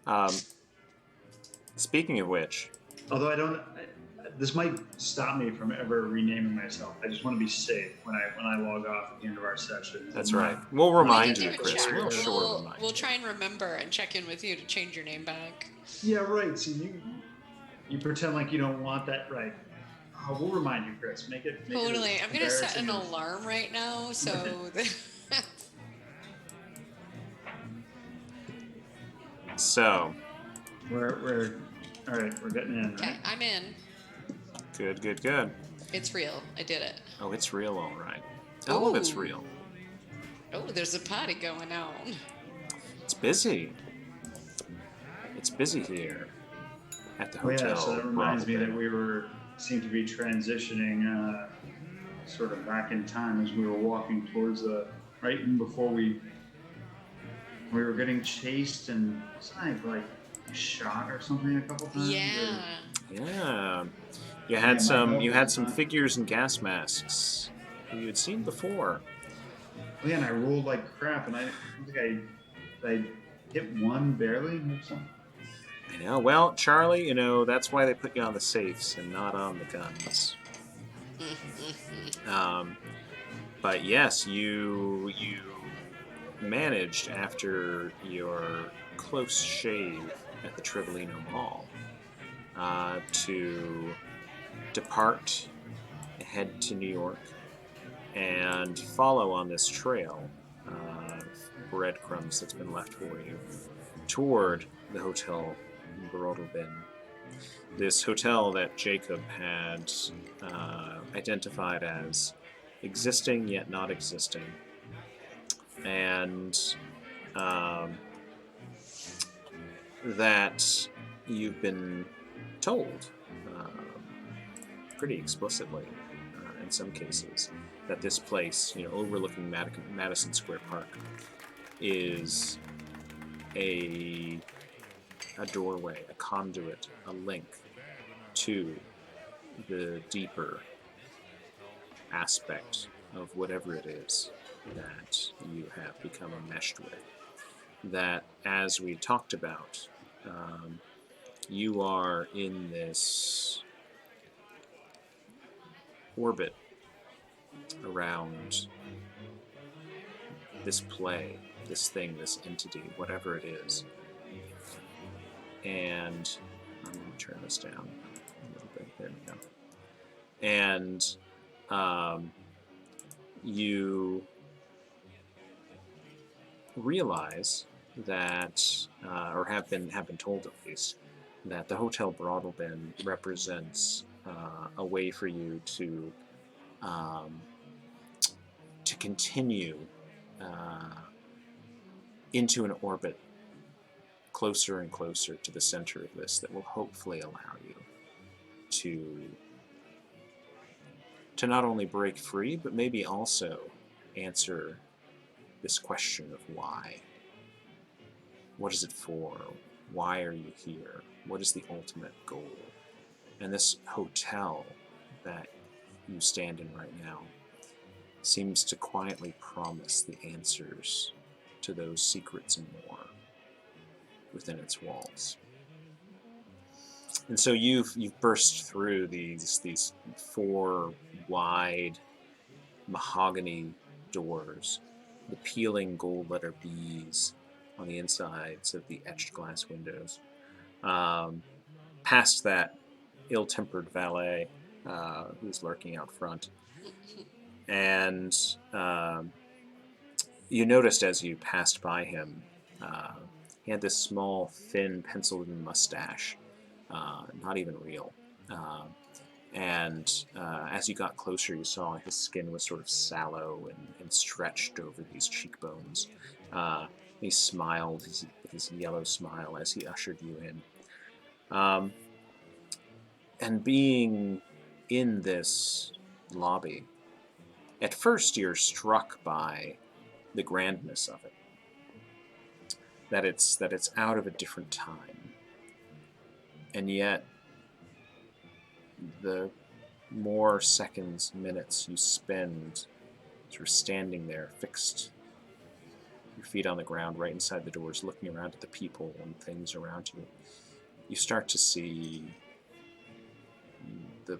Um, speaking of which, Although this might stop me from ever renaming myself. I just want to be safe when I log off at the end of our session that's and right. We'll not We can remind keep you, in Chris. check. We'll Sure. sure We'll remind you. try and remember and check in with you to change your name back. Yeah, right. See, you pretend like you don't want that, right? We'll remind you, Chris. Make it Totally. as I'm gonna set embarrassing an as. alarm right now, so that So, We're all right. We're getting in, okay, right? I'm in. good, good, good. It's real. I did it. Oh, it's real, all right. All of it's Ooh. real. Oh, there's a party going on. It's busy. It's busy here at the Oh yeah. So Hotel that reminds me that Broadway. we seem to be transitioning sort of back in time as we were walking towards the right even before we were getting chased and wasn't I like shot or something a couple times or Yeah. Yeah, yeah my health you was had some not. figures and gas masks who you had seen before. Oh yeah, and I rolled like crap, and I don't think I hit one barely or something. I know. Well, Charlie, that's why they put you on the safes and not on the guns. Um, but yes, you managed after your close shave at the Trivellino Mall to depart, head to New York, and follow on this trail of breadcrumbs that's been left for you toward the Hotel Brodelbin. This hotel that Jacob had identified as existing yet not existing, and um, that you've been told pretty explicitly in some cases that this place, overlooking Madison Square Park, is a a doorway, a conduit, a link to the deeper aspect of whatever it is that you have become enmeshed with. That, as we talked about, um, you are in this orbit around this play, this thing, this entity, whatever it is. And I'm going to turn this down a little bit. There we go. And you realize that, or have been told at least, that the Hotel Broadalbin represents a way for you um, to continue uh, into an orbit closer and closer to the center of this that will hopefully allow you to not only break free, but maybe also answer this question of why. What is it for? Why are you here? What is the ultimate goal? And this hotel that you stand in right now seems to quietly promise the answers to those secrets and more within its walls. And so you've burst through these four wide mahogany doors, the peeling gold letter B's on the insides of the etched glass windows. Um, Past that ill-tempered valet who's lurking out front, and you noticed as you passed by him, uh, he had this small, thin, penciled-in mustache, not even real. Uh, and as you got closer, you saw his skin was sort of sallow and stretched over these cheekbones. He smiled his yellow smile as he ushered you in. Um, and being in this lobby, at first you're struck by the grandness of it, that it's out of a different time, and yet the more seconds, minutes you spend sort of standing there fixed your feet on the ground right inside the doors, looking around at the people and things around you, you start to see the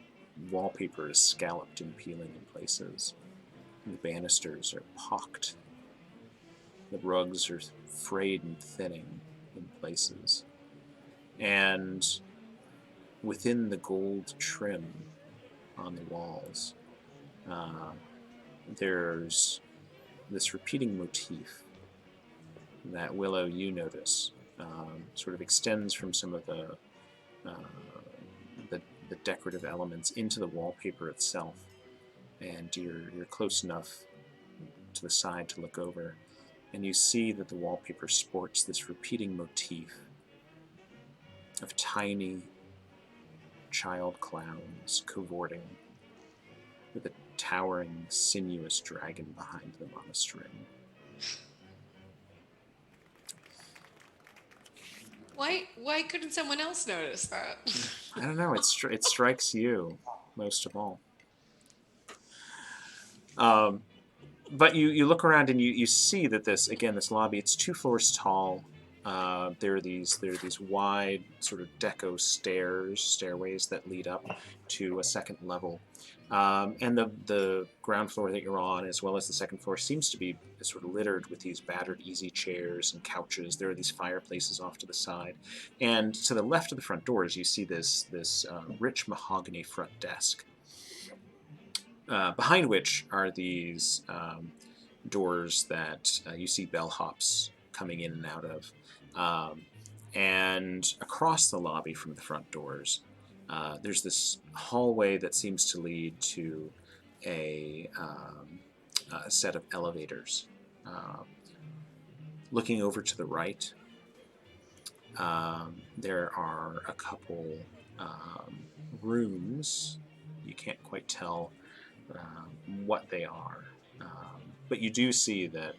wallpaper is scalloped and peeling in places. The banisters are pocked. The rugs are frayed and thinning in places. And within the gold trim on the walls, there's this repeating motif that, Willow, you notice sort of extends from some of the decorative elements into the wallpaper itself. And you're close enough to the side to look over, and you see that the wallpaper sports this repeating motif of tiny child clowns cavorting with a towering, sinuous dragon behind them on a string. Why couldn't someone else notice that? I don't know, it strikes you most of all. But you look around and you see that this lobby, it's 2 floors tall. There are these wide sort of deco stairways that lead up to a second level. And the ground floor that you're on, as well as the second floor, seems to be sort of littered with these battered easy chairs and couches. There are these fireplaces off to the side. And to the left of the front doors, you see this rich mahogany front desk. Behind which are these doors that you see bellhops coming in and out of. And across the lobby from the front doors, there's this hallway that seems to lead to a set of elevators. Looking over to the right, there are a couple rooms. You can't quite tell what they are, but you do see that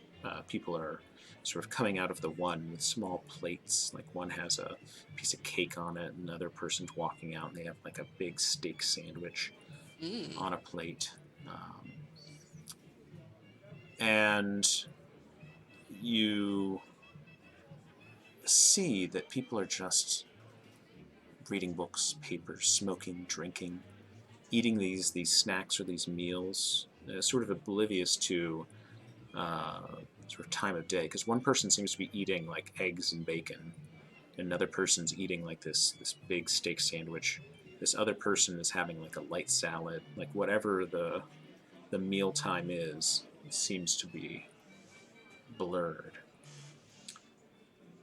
people are sort of coming out of the one with small plates. Like one has a piece of cake on it, another person's walking out and they have like a big steak sandwich on a plate. And you see that people are just reading books, papers, smoking, drinking, eating these snacks or these meals, sort of oblivious to sort of time of day. Because one person seems to be eating like eggs and bacon, another person's eating like this big steak sandwich. This other person is having like a light salad. Like whatever the meal time is, it seems to be blurred.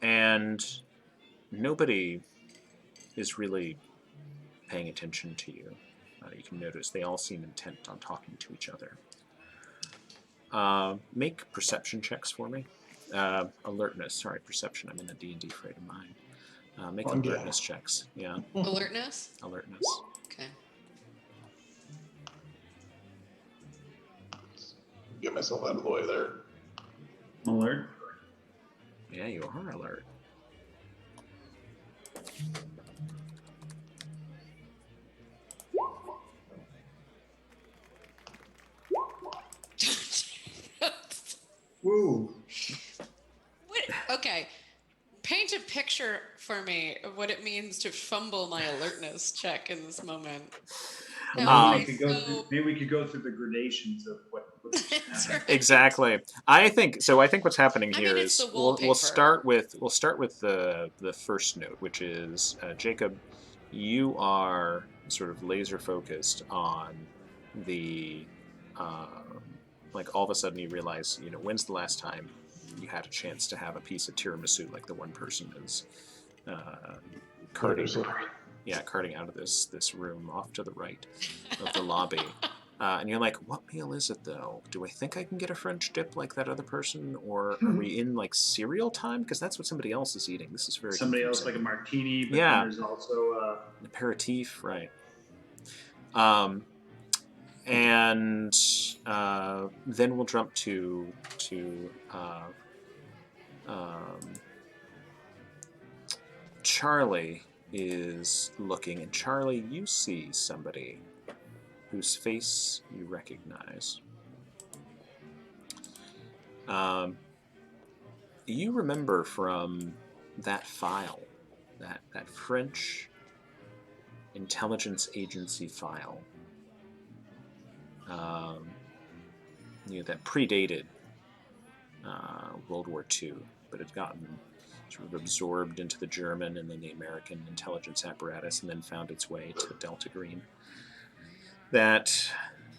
And nobody is really paying attention to you. You can notice they all seem intent on talking to each other. Make perception checks for me. Alertness, sorry, perception. I'm in a D&D frame of mind. Make alertness checks. Yeah. Alertness? Alertness. Okay. Get myself out of the way there. Alert. Yeah, you are alert. Woo. What? Okay. Paint a picture for me of what it means to fumble my alertness check in this moment. Maybe we could go through the gradations of what That's right. Exactly. I think what's happening here it's is the we'll wallpaper. start with the first note, which is Jacob, you are sort of laser focused on the like all of a sudden you realize, when's the last time you had a chance to have a piece of tiramisu like the one person is carting out of this room off to the right of the lobby. And you're like, what meal is it, though? Do I think I can get a French dip like that other person? Or are we in, like, cereal time? Because that's what somebody else is eating. This is very somebody confusing. else like a martini, but Yeah. then there's also an aperitif, right. And then we'll jump to Charlie is looking, and Charlie, you see somebody whose face you recognize. You remember from that file, that French intelligence agency file, that predated World War II, but had gotten sort of absorbed into the German and then the American intelligence apparatus, and then found its way to Delta Green. That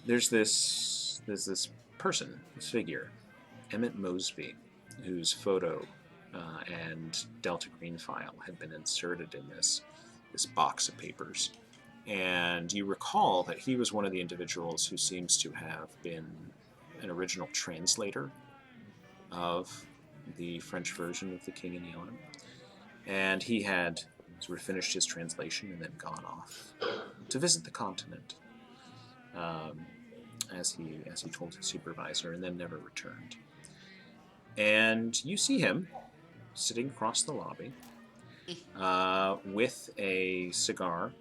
there's this person, this figure, Emmett Mosby, whose photo and Delta Green file had been inserted in this box of papers. And you recall that he was one of the individuals who seems to have been an original translator of the French version of The King and the Autumn. And he had sort of finished his translation and then gone off to visit the continent, as he told his supervisor, and then never returned. And you see him sitting across the lobby with a cigar,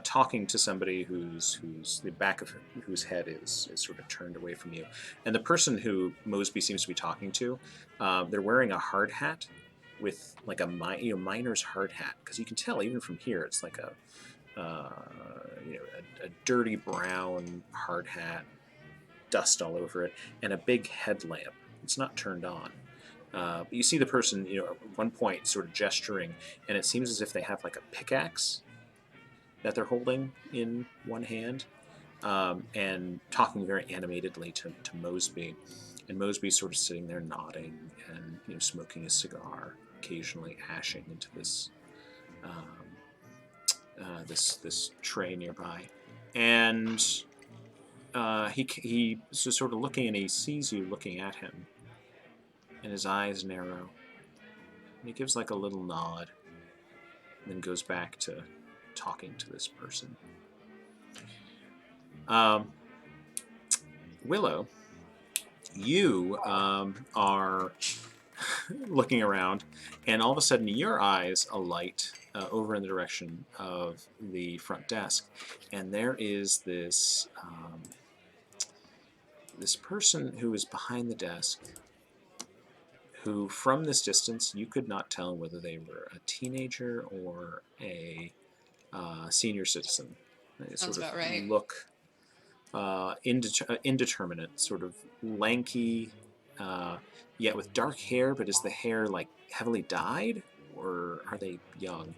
talking to somebody whose the back of whose head is sort of turned away from you. And the person who Mosby seems to be talking to, they're wearing a hard hat with like a miner's hard hat, because you can tell even from here it's like a dirty brown hard hat, dust all over it, and a big headlamp. It's not turned on. But you see the person, at one point sort of gesturing, and it seems as if they have like a pickaxe that they're holding in one hand, and talking very animatedly to Mosby. And Mosby's sort of sitting there nodding and smoking a cigar, occasionally ashing into this this tray nearby. And he's just sort of looking, and he sees you looking at him, and his eyes narrow. And he gives like a little nod, and then goes back to talking to this person. Willow, you are looking around, and all of a sudden your eyes alight over in the direction of the front desk, and there is this this person who is behind the desk, who from this distance you could not tell whether they were a teenager or a senior citizen. They Sounds sort of about right. look indeterminate, sort of lanky, yet with dark hair. But is the hair like heavily dyed, or are they young?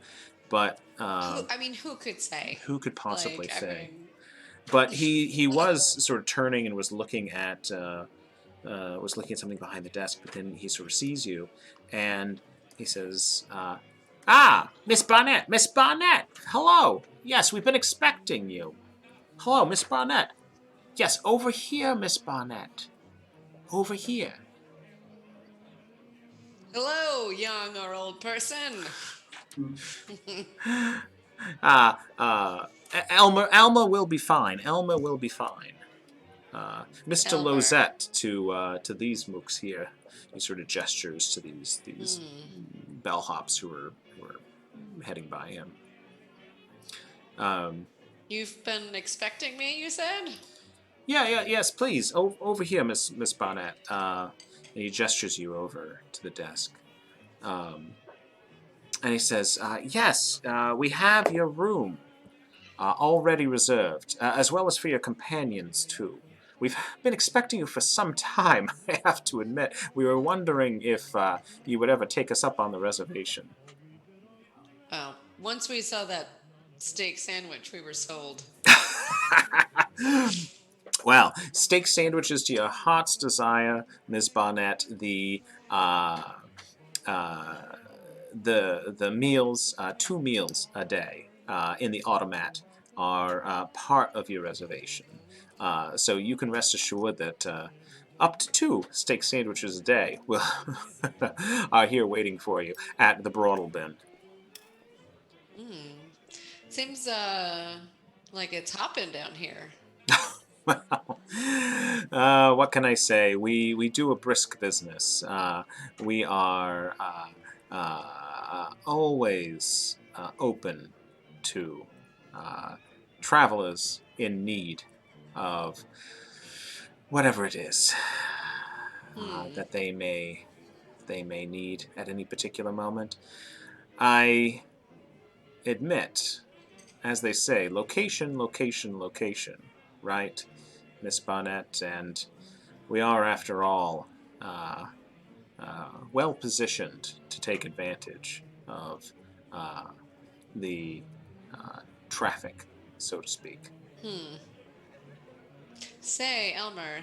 But who could say? who could possibly Like, say? But he was sort of turning and was looking at something behind the desk. But then he sort of sees you, and he says, Miss Barnett, Miss Barnett, hello. Yes, we've been expecting you. Hello, Miss Barnett. Yes, over here, Miss Barnett. Over here. Hello, young or old person. Elma will be fine. Elma will be fine. Mr. Elmer. Lozette to these mooks here. He sort of gestures to these bellhops who are heading by him. You've been expecting me, you said? Yes, please. Over here, Miss Barnett. And he gestures you over to the desk. And he says, yes, we have your room already reserved, as well as for your companions, too. We've been expecting you for some time, I have to admit. We were wondering if you would ever take us up on the reservation. Oh, once we saw that steak sandwich, we were sold. Well, steak sandwiches to your heart's desire, Ms. Barnett. The meals, 2 meals a day in the automat, are part of your reservation. So you can rest assured that up to 2 steak sandwiches a day are here waiting for you at the Broadal Bin. Seems like it's hopping down here. Well, what can I say? We do a brisk business. We are always open to travelers in need of whatever it is that they may they may need at any particular moment. I admit, as they say, location, location, location, right, Miss Barnett? And we are, after all, well positioned to take advantage of the traffic, so to speak. Say, Elmer,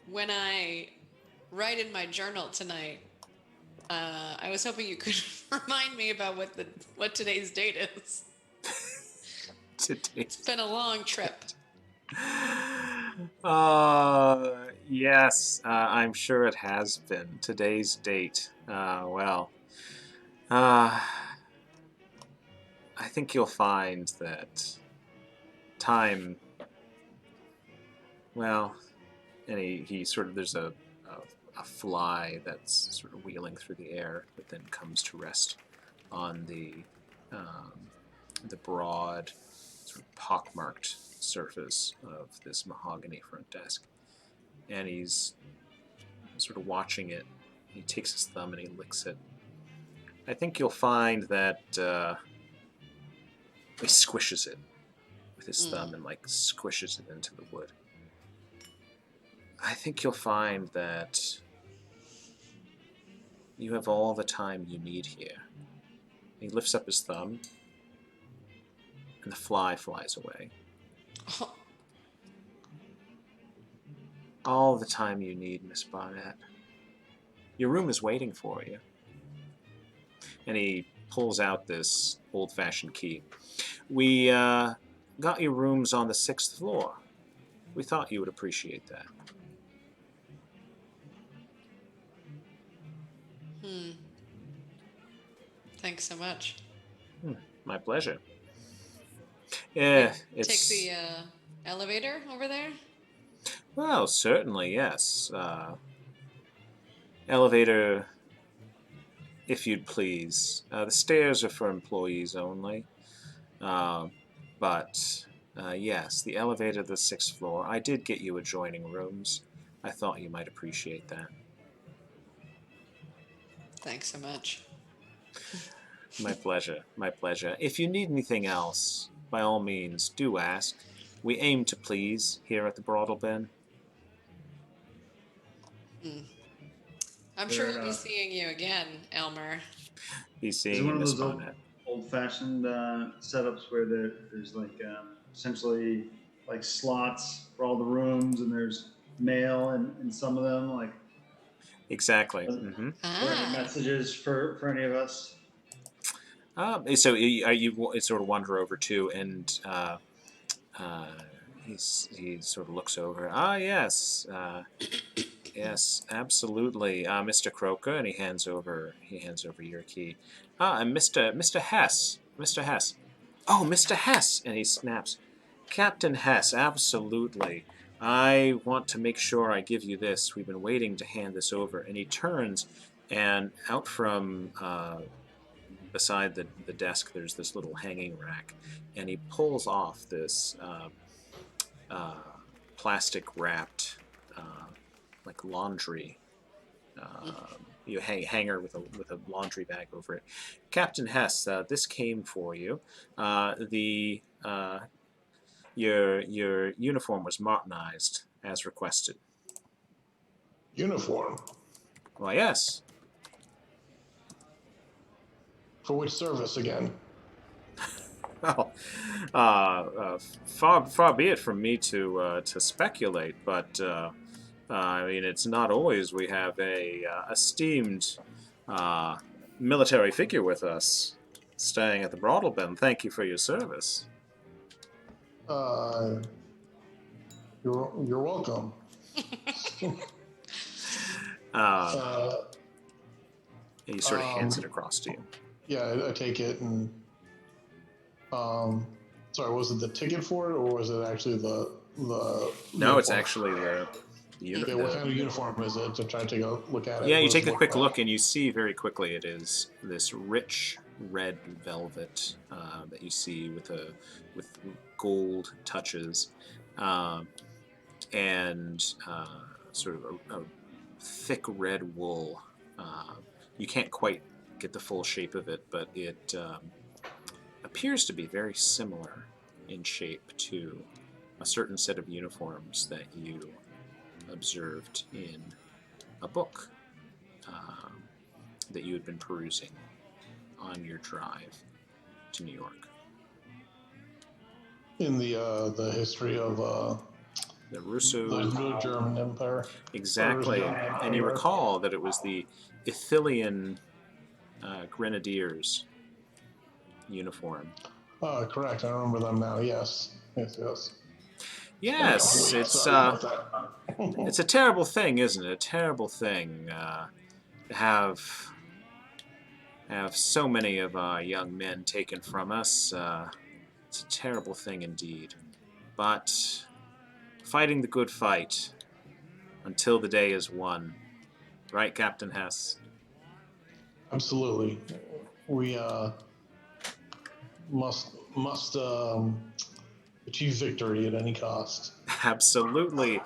when I write in my journal tonight, I was hoping you could remind me about what today's date is. It's been a long trip. Yes, I'm sure it has been. Today's date. I think you'll find that time, well, and he sort of, there's a fly that's sort of wheeling through the air, but then comes to rest on the broad, sort of pockmarked surface of this mahogany front desk. And he's sort of watching it. He takes his thumb and he licks it. I think you'll find that he squishes it with his thumb and like squishes it into the wood. I think you'll find that you have all the time you need here. He lifts up his thumb, and the fly flies away. Oh. All the time you need, Miss Barnett. Your room is waiting for you. And he pulls out this old-fashioned key. We got your rooms on the 6th floor. We thought you would appreciate that. Thanks so much. My pleasure. Yeah, Take the elevator over there? Well, certainly, yes. Elevator, if you'd please. The stairs are for employees only. But yes, the elevator to the 6th floor. I did get you adjoining rooms. I thought you might appreciate that. Thanks so much. My pleasure. My pleasure. If you need anything else, by all means, do ask. We aim to please here at the Broadal Bin. I'm sure we'll be seeing you again, Elmer. He's Is seeing it you, one of Miss those Barnett. old-fashioned setups where there's like essentially like slots for all the rooms, and there's mail in some of them, like Exactly. any messages for any of us? So you sort of wander over too, and he sort of looks over. Yes, yes, absolutely, Mr. Croker, and he hands over your key. And Mr. Hess, Mr. Hess. Oh, Mr. Hess, and he snaps. Captain Hess, absolutely. I want to make sure I give you this. We've been waiting to hand this over. And he turns, and out from beside the desk, there's this little hanging rack, and he pulls off this plastic-wrapped, like laundry, hanger with a laundry bag over it. Captain Hess, this came for you. Your uniform was martinized as requested. Uniform? Well, yes. For which service again? Well, far be it from me to speculate, but I mean, it's not always we have a esteemed military figure with us staying at the Broadal Bin. Thank you for your service. You're welcome. He sort of hands it across to you. Yeah, I take it and sorry, was it the ticket for it, or was it actually the No, uniform? it's actually the Okay, what kind of uniform is it? To try to take a look at it. Yeah, you What take does a it quick like? look, and you see very quickly it is this rich red velvet that you see with gold touches, and sort of a thick red wool You can't quite get the full shape of it, but it appears to be very similar in shape to a certain set of uniforms that you observed in a book that you had been perusing on your drive to New York. In the history of The Russo... the German Empire. Exactly. And you recall that it was the Ithilian Grenadiers uniform. Oh, correct. I remember them now. Yes. Yes. Yes, Wait, it's sorry about that. it's a terrible thing, isn't it? A terrible thing to have so many of our young men taken from us. It's a terrible thing indeed. But fighting the good fight until the day is won. Right, Captain Hess? Absolutely. We must achieve victory at any cost. Absolutely.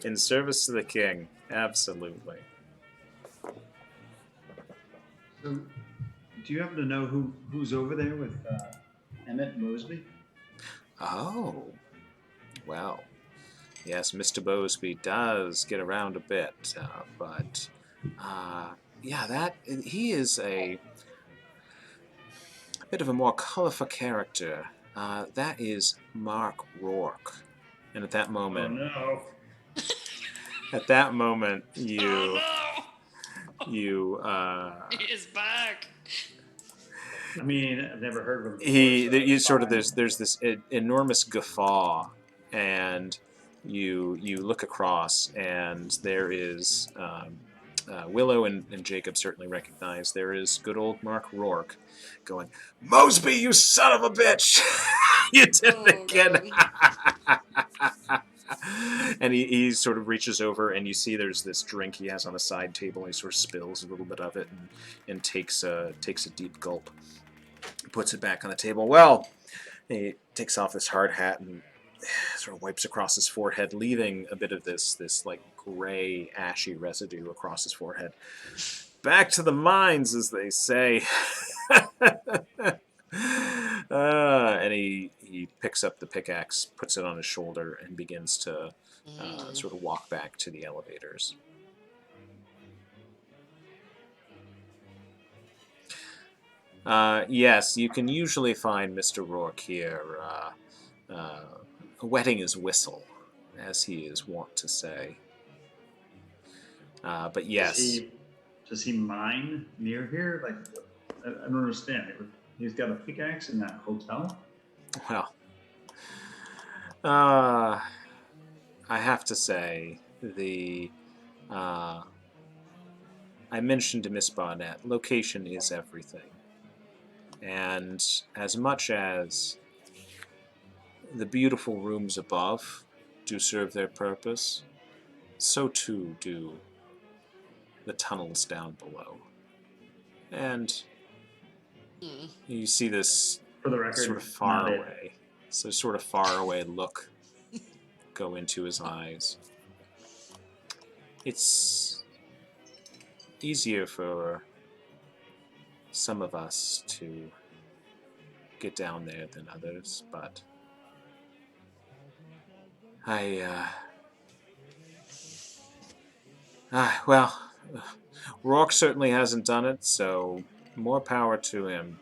In service to the king. Absolutely. So, do you happen to know who's over there with Emmett Mosby? Oh. Well, yes, Mr. Mosby does get around a bit, but yeah, he is a bit of a more colorful character. That is Mark Rourke. And at that moment... Oh, no. At that moment, you... Oh no! You, He is back. I mean, I've never heard of him before, you sort of... There's this enormous guffaw, and you look across, and there is... Willow and Jacob certainly recognize there is good old Mark Rourke going, "Mosby, you son of a bitch! You did it again!" And he sort of reaches over, and you see there's this drink he has on a side table, and he sort of spills a little bit of it and takes a deep gulp, puts it back on the table. Well, he takes off this hard hat and sort of wipes across his forehead, leaving a bit of this like gray, ashy residue across his forehead. Back to the mines, as they say. And he picks up the pickaxe, puts it on his shoulder, and begins to sort of walk back to the elevators. Yes, you can usually find Mr. Rourke here wetting his whistle, as he is wont to say. But yes. Does he mine near here? Like, I don't understand. He's got a pickaxe in that hotel? Well, I have to say, I mentioned to Miss Barnett, location is everything. And as much as the beautiful rooms above do serve their purpose, so too do the tunnels down below. And you see this For the record, sort of far away. So sort of far away look go into his eyes. It's easier for some of us to get down there than others, but well, Rourke certainly hasn't done it, so more power to him.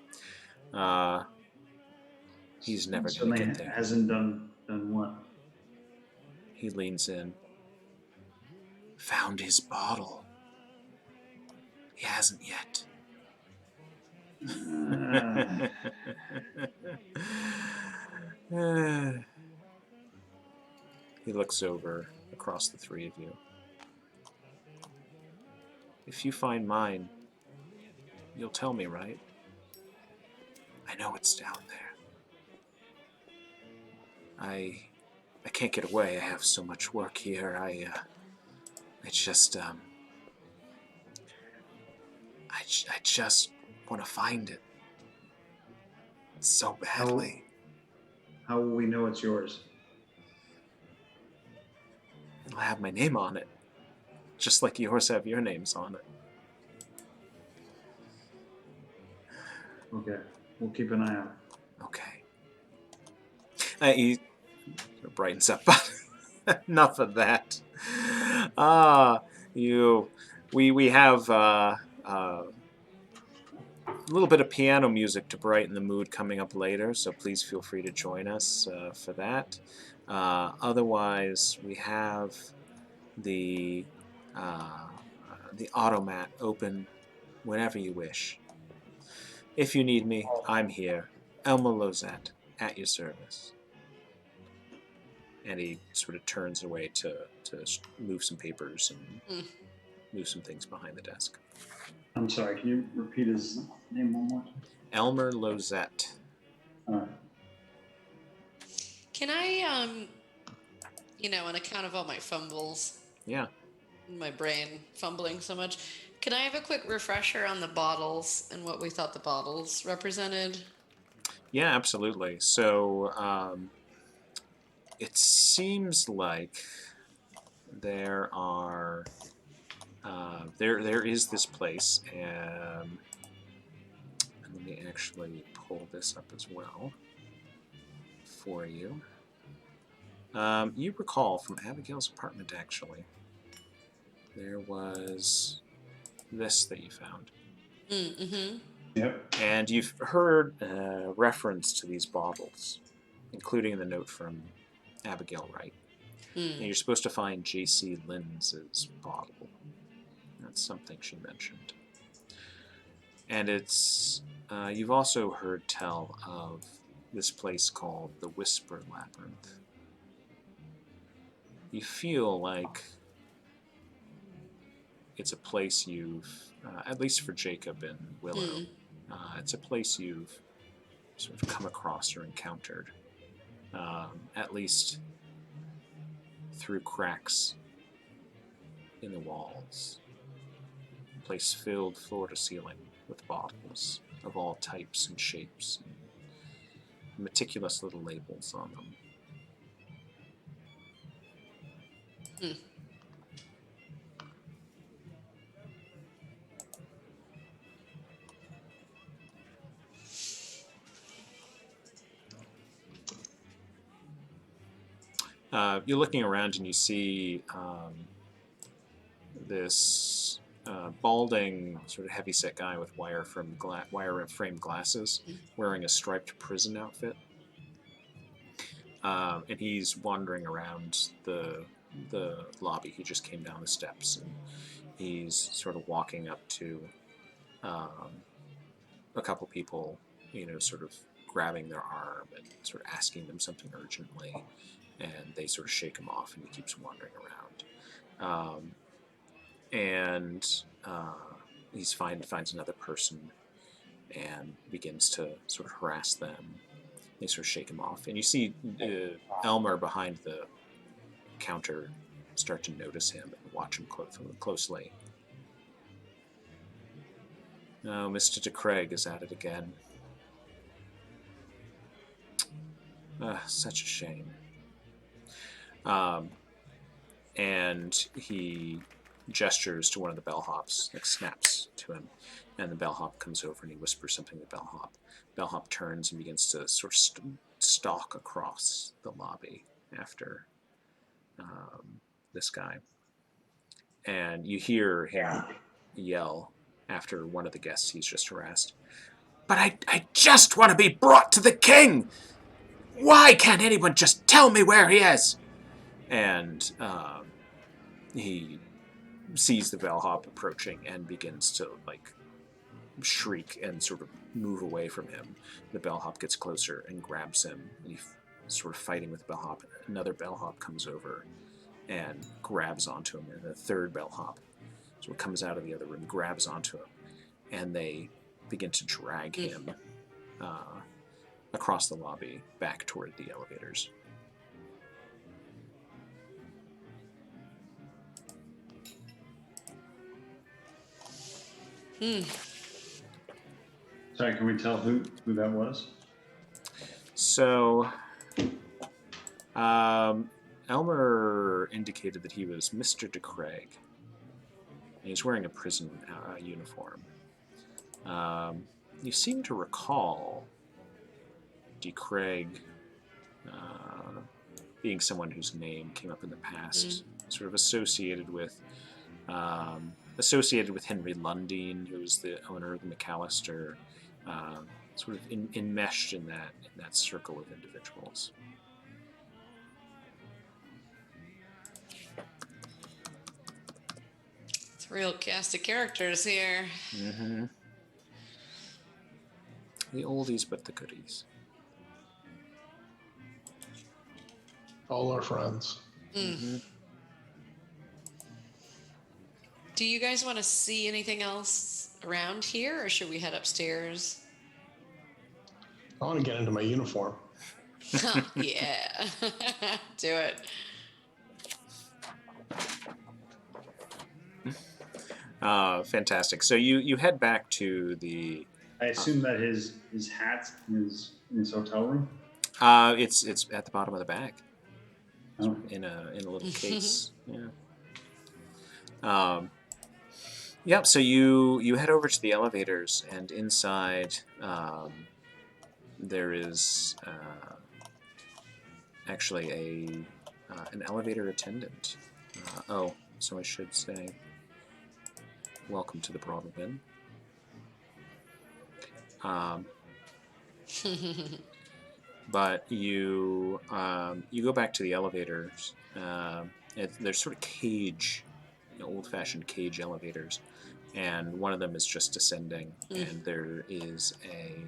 He's never going to get there. Hasn't done what? He leans in. Found his bottle. He hasn't yet. He looks over across the three of you. If you find mine, you'll tell me, right? I know it's down there. I can't get away. I have so much work here. I just want to find it so badly. How will we know it's yours? It'll have my name on it, just like yours have your names on it. Okay. We'll keep an eye out. Okay. He brightens up. Enough of that. We have a little bit of piano music to brighten the mood coming up later, so please feel free to join us for that. Otherwise, we have the automat open whenever you wish. If you need me, I'm here. Elmer Lozette, at your service. And he sort of turns away to move some papers and move some things behind the desk. I'm sorry, can you repeat his name one more time? Elmer Lozette. All right. Can I, on account of all my fumbles, Yeah. my brain fumbling so much, can I have a quick refresher on the bottles and what we thought the bottles represented? Yeah, absolutely. So it seems like there are there is this place, and let me actually pull this up as well for you. You recall from Abigail's apartment, actually, there was this that you found. Mm-hmm. Yep. And you've heard reference to these bottles, including the note from Abigail Wright. And you're supposed to find J.C. Linds's bottle. That's something she mentioned. And it's you've also heard tell of this place called the Whisper Labyrinth. You feel like it's a place you've, at least for Jacob and Willow, it's a place you've sort of come across or encountered, at least through cracks in the walls. A place filled floor to ceiling with bottles of all types and shapes, and meticulous little labels on them. You're looking around and you see this balding, sort of heavy-set guy with wire-framed glasses, wearing a striped prison outfit, and he's wandering around the lobby. He just came down the steps, and he's sort of walking up to a couple people, sort of grabbing their arm and sort of asking them something urgently. And they sort of shake him off, and he keeps wandering around. He finds another person and begins to sort of harass them. They sort of shake him off. And you see Elmer behind the counter start to notice him and watch him closely. Oh, Mr. DeCraig is at it again. Such a shame. And he gestures to one of the bellhops, like snaps to him, and the bellhop comes over and he whispers something to the bellhop. Bellhop turns and begins to sort of stalk across the lobby after this guy. And you hear him yell after one of the guests he's just harassed. But I just want to be brought to the king! Why can't anyone just tell me where he is? And he sees the bellhop approaching and begins to, shriek and sort of move away from him. The bellhop gets closer and grabs him, and he's sort of fighting with the bellhop. Another bellhop comes over and grabs onto him, and the third bellhop sort of comes out of the other room, grabs onto him, and they begin to drag him across the lobby back toward the elevators. Sorry, can we tell who that was? So, Elmer indicated that he was Mr. DeCraig. And he's wearing a prison uniform. you seem to recall D. Craig being someone whose name came up in the past, sort of associated with Henry Lundeen, who was the owner of the McAllister, sort of enmeshed in that circle of individuals. It's a real cast of characters here. Mm-hmm. The oldies but the goodies. All our friends. Mm-hmm. Do you guys want to see anything else around here, or should we head upstairs? I want to get into my uniform. Yeah. Do it. Fantastic. So you head back to the. I assume that his hat's in his hotel room. It's at the bottom of the bag. Oh. In a little case. Yeah. Yep. So you head over to the elevators, and inside there is actually an elevator attendant. So I should say, welcome to the Broadway Inn. But you go back to the elevators. There's sort of cage, old-fashioned cage elevators, and one of them is just descending, and there is a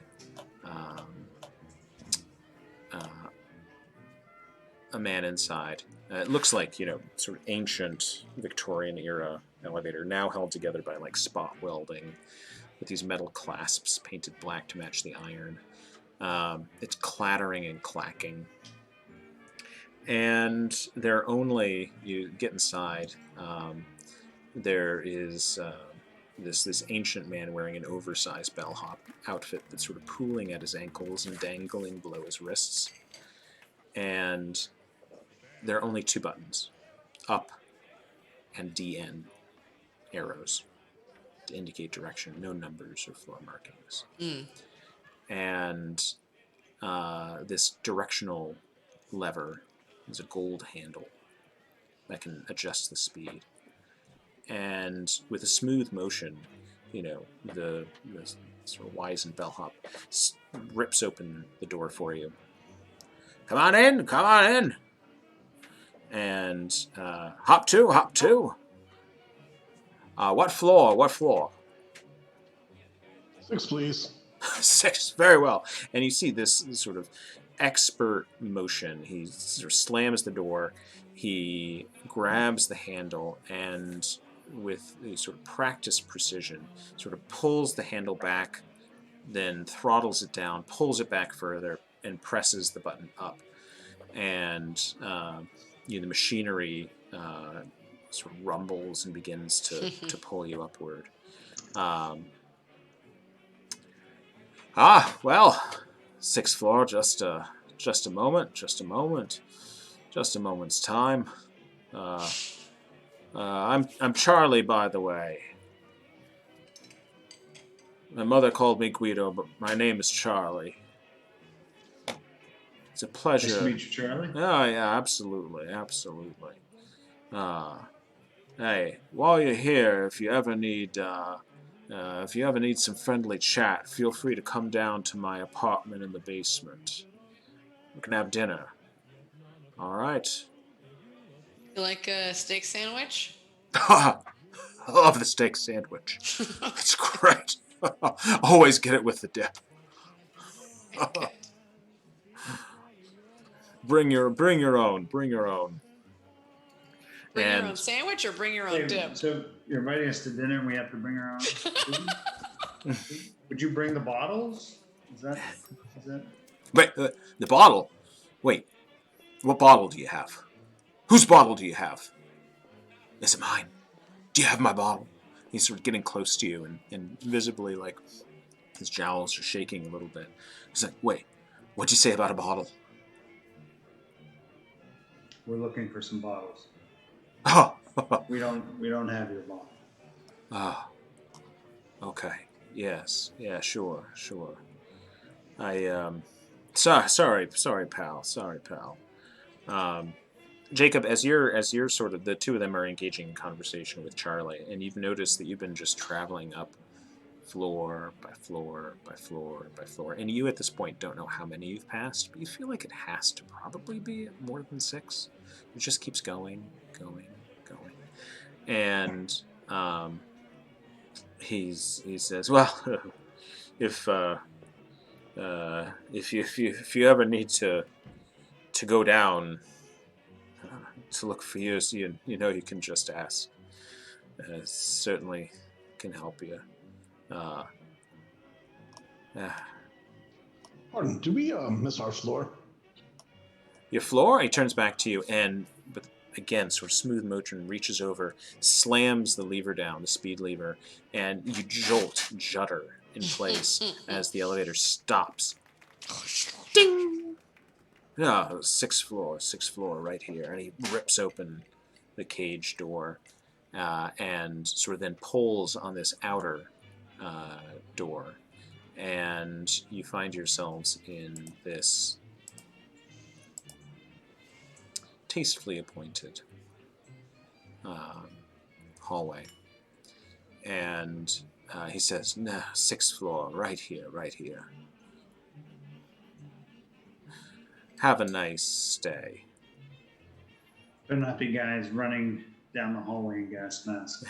man inside. It looks like sort of ancient Victorian era elevator, now held together by like spot welding, with these metal clasps painted black to match the iron. It's clattering and clacking. And you get inside, there is this ancient man wearing an oversized bellhop outfit that's sort of pooling at his ankles and dangling below his wrists. And there are only 2 buttons, up and DN arrows, to indicate direction, no numbers or floor markings. And this directional lever is a gold handle that can adjust the speed. And with a smooth motion, the sort of wizened bellhop rips open the door for you. Come on in. And hop two. What floor? 6, please. 6, very well. And you see this sort of expert motion. He sort of slams the door, he grabs the handle, and with a sort of practiced precision, sort of pulls the handle back, then throttles it down, pulls it back further, and presses the button up. And the machinery sort of rumbles and begins to pull you upward. Well, 6th floor, just a moment's time. I'm Charlie, by the way. My mother called me Guido, but my name is Charlie. It's a pleasure. Nice to meet you, Charlie. Oh, yeah, absolutely. Hey, while you're here, if you ever need some friendly chat, feel free to come down to my apartment in the basement. We can have dinner. All right. You like a steak sandwich? I love the steak sandwich. It's great. Always get it with the dip. Okay. Bring your own. Bring your own sandwich or bring your own dip? So you're inviting us to dinner and we have to bring our own food? Would you bring the bottles? Is that... Wait, the bottle? Wait, what bottle do you have? Whose bottle do you have? Is it mine? Do you have my bottle? He's sort of getting close to you, and visibly, like, his jowls are shaking a little bit. He's like, wait, what'd you say about a bottle? We're looking for some bottles. Oh, We don't have your bottle. oh, okay. Yes. Yeah. Sure. Sure. Sorry, pal. Sorry, pal. Jacob, as you're sort of the two of them are engaging in conversation with Charlie, and you've noticed that you've been just traveling up floor by floor by floor by floor, and you at this point don't know how many you've passed, but you feel like it has to probably be more than 6. It just keeps going, going, going, and he says, "Well, if if you ever need to go down to look for years, you know you can just ask. Certainly can help you." Uh, uh, Pardon, do we miss our floor? your floor? He turns back to you and, with again sort of smooth motion, reaches over, slams the lever down, the speed lever, and you judder in place as the elevator stops. Ding! No, 6th floor, right here. And he rips open the cage door and sort of then pulls on this outer door. And you find yourselves in this tastefully appointed hallway. And he says, "Nah, 6th floor, right here, right here. Have a nice stay." Better not be guys running down the hallway in gas masks.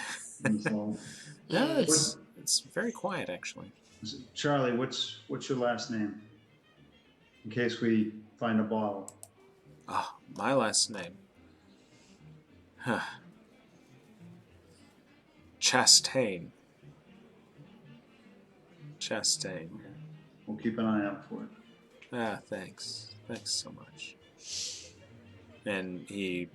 No, it's very quiet, actually. Charlie, what's your last name? In case we find a bottle. Oh, my last name. Huh. Chastain. Chastain. We'll keep an eye out for it. Ah, thanks. Thanks so much. And he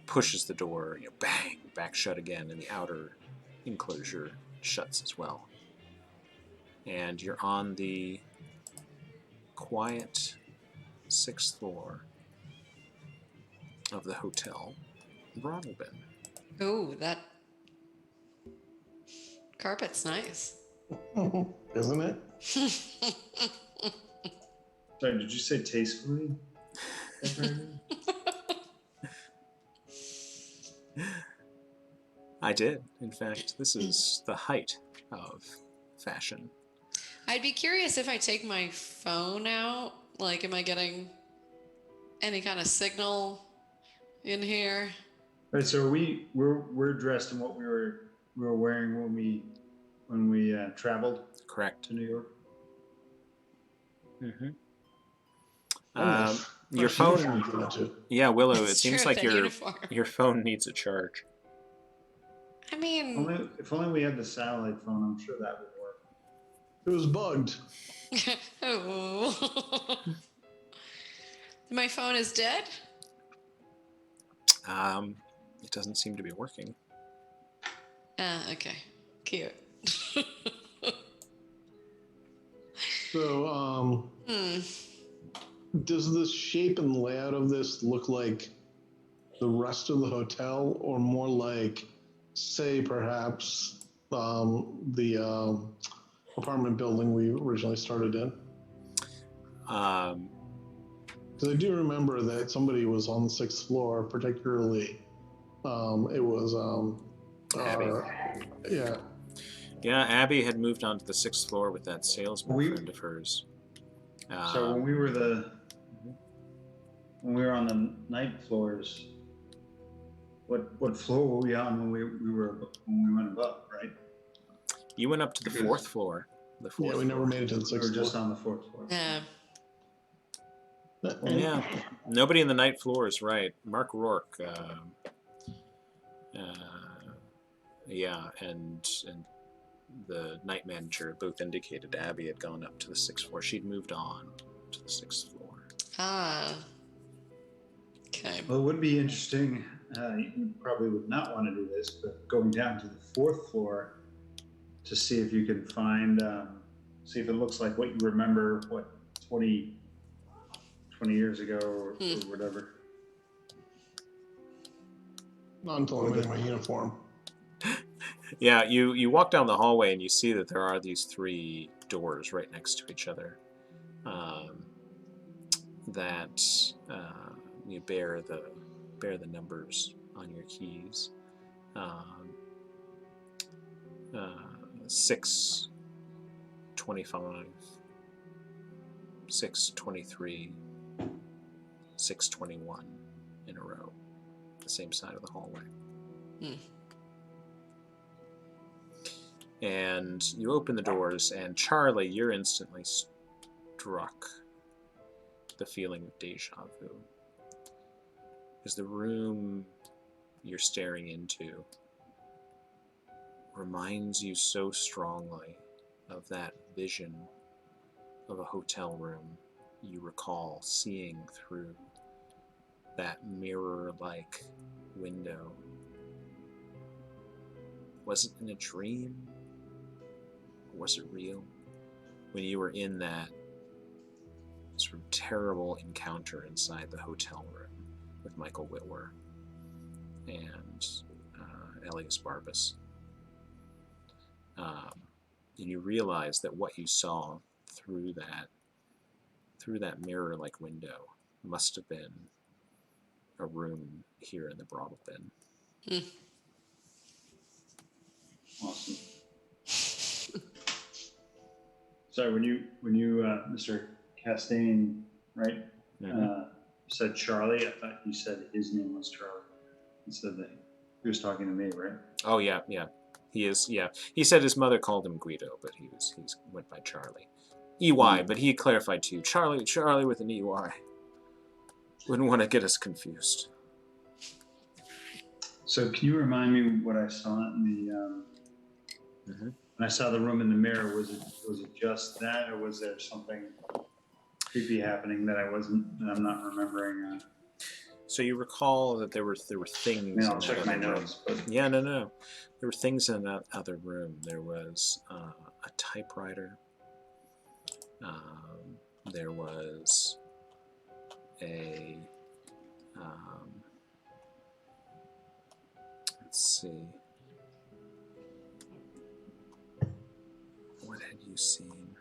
pushes the door, bang, back shut again, and the outer enclosure shuts as well. And you're on the quiet 6th floor of the Hotel Broadalbin. Ooh, that carpet's nice. Isn't it? Sorry, did you say tastefully? I did. In fact, this is the height of fashion. I'd be curious if I take my phone out. Like, am I getting any kind of signal in here? Right, so we're dressed in what we were wearing when we traveled Correct. to New York. Mm-hmm. Your Your phone. Yeah, Willow. It It's seems true, like that uniform. your phone needs a charge. I mean, If only we had the satellite phone, I'm sure that would work. It was bugged. oh. My phone is dead? It doesn't seem to be working. Okay. Cute. So, does the shape and layout of this look like the rest of the hotel, or more like, say, perhaps the apartment building we originally started in? Because I do remember that somebody was on the 6th floor, particularly. It was Abby. Yeah. Yeah, Abby had moved on to the 6th floor with that salesman friend of hers. So when we were on the night floors, what floor were we on when we went above, right? You went up to the 4th floor. The 4th. Yeah, we never made it to the 6th We were floor. just on the 4th floor. Yeah. Yeah, nobody in the night floors, right? Mark Rourke. Yeah, and the night manager both indicated Abby had gone up to the 6th floor. She'd moved on to the 6th floor. Ah. Okay. Well, it would be interesting. You probably would not want to do this, but going down to the 4th floor to see if you can find, see if it looks like what you remember, 20 years ago or whatever. Not until I'm in my uniform. Yeah, you walk down the hallway and you see that there are these 3 doors right next to each other. That you bear the numbers on your keys. 625, 623, 621 in a row, the same side of the hallway. And you open the doors, and Charlie, you're instantly struck the feeling of deja vu. Because the room you're staring into reminds you so strongly of that vision of a hotel room you recall seeing through that mirror-like window. Was it in a dream? Or was it real? When you were in that sort of terrible encounter inside the hotel room with Michael Whitwer and Elias Barbas. And you realize that what you saw through that mirror-like window must have been a room here in the brothel bin. Awesome. Sorry, when you Mr. Castaigne, right, said Charlie, I thought you said his name was Charlie. He said that he was talking to me, right? Oh yeah. He is, yeah. He said his mother called him Guido, but he went by Charlie. EY, but he clarified too. Charlie with an EY. Wouldn't want to get us confused. So can you remind me what I saw in the when I saw the room in the mirror? Was it just that, or was there something creepy happening that I'm not remembering? So you recall that there were things. I mean, I'll check my notes. But... Yeah, no. There were things in that other room. There was a typewriter. There was a let's see. What had you seen?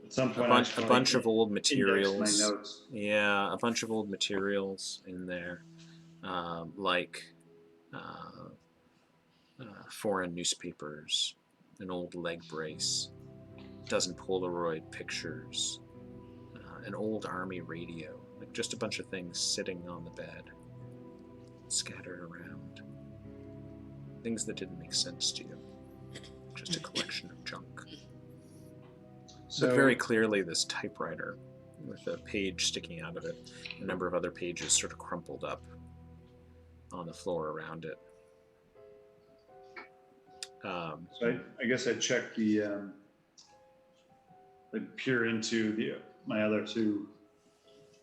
At some point, a bunch of old materials. My notes. Yeah, a bunch of old materials in there, like foreign newspapers, an old leg brace, a dozen Polaroid pictures, an old army radio, like just a bunch of things sitting on the bed, scattered around. Things that didn't make sense to you. Just a collection of junk. So, but very clearly this typewriter with a page sticking out of it, a number of other pages sort of crumpled up on the floor around it. So I guess I checked I'd peer into my other 2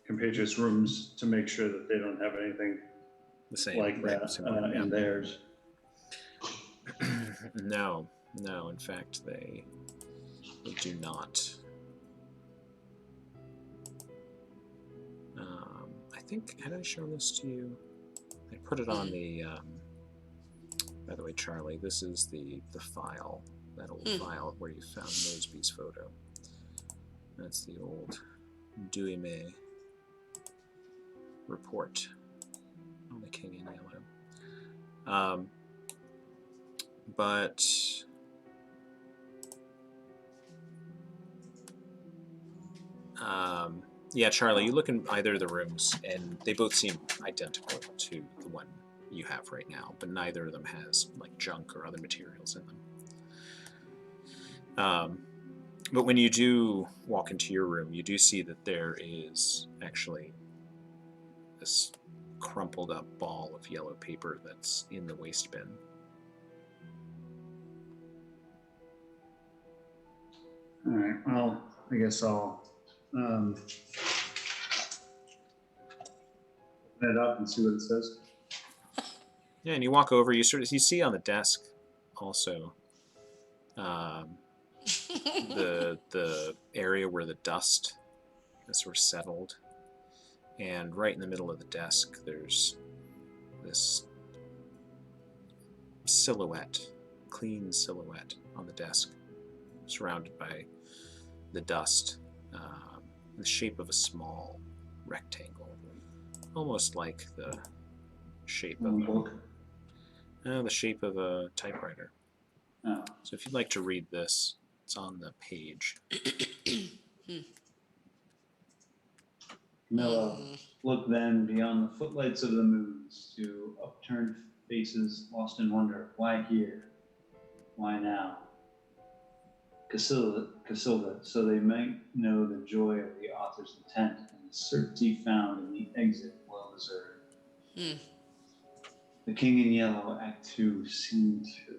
compatriots' rooms to make sure that they don't have anything the same, like right, that in theirs. No, in fact, they do not. I think, had I shown this to you? I put it on the, by the way, Charlie, this is the file, that old file where you found Mosby's photo. That's the old Duime report on the King in Yellow. But yeah, Charlie, you look in either of the rooms, and they both seem identical to the one you have right now, but neither of them has like junk or other materials in them. But when you do walk into your room, you do see that there is actually this crumpled up ball of yellow paper that's in the waste bin. All right. Well, I guess I'll open it up and see what it says. Yeah, and you walk over. You see on the desk also the area where the dust has sort of settled, and right in the middle of the desk there's this silhouette, clean silhouette on the desk, surrounded by the dust, in the shape of a small rectangle, almost like the shape of Book. the shape of a typewriter. Oh. So if you'd like to read this, it's on the page. Miller, look then beyond the footlights of the moons to upturned faces lost in wonder. Why here? Why now? Casilda, so they might know the joy of the author's intent and the certainty found in the exit well deserved. The King in Yellow, Act 2, Scene 2.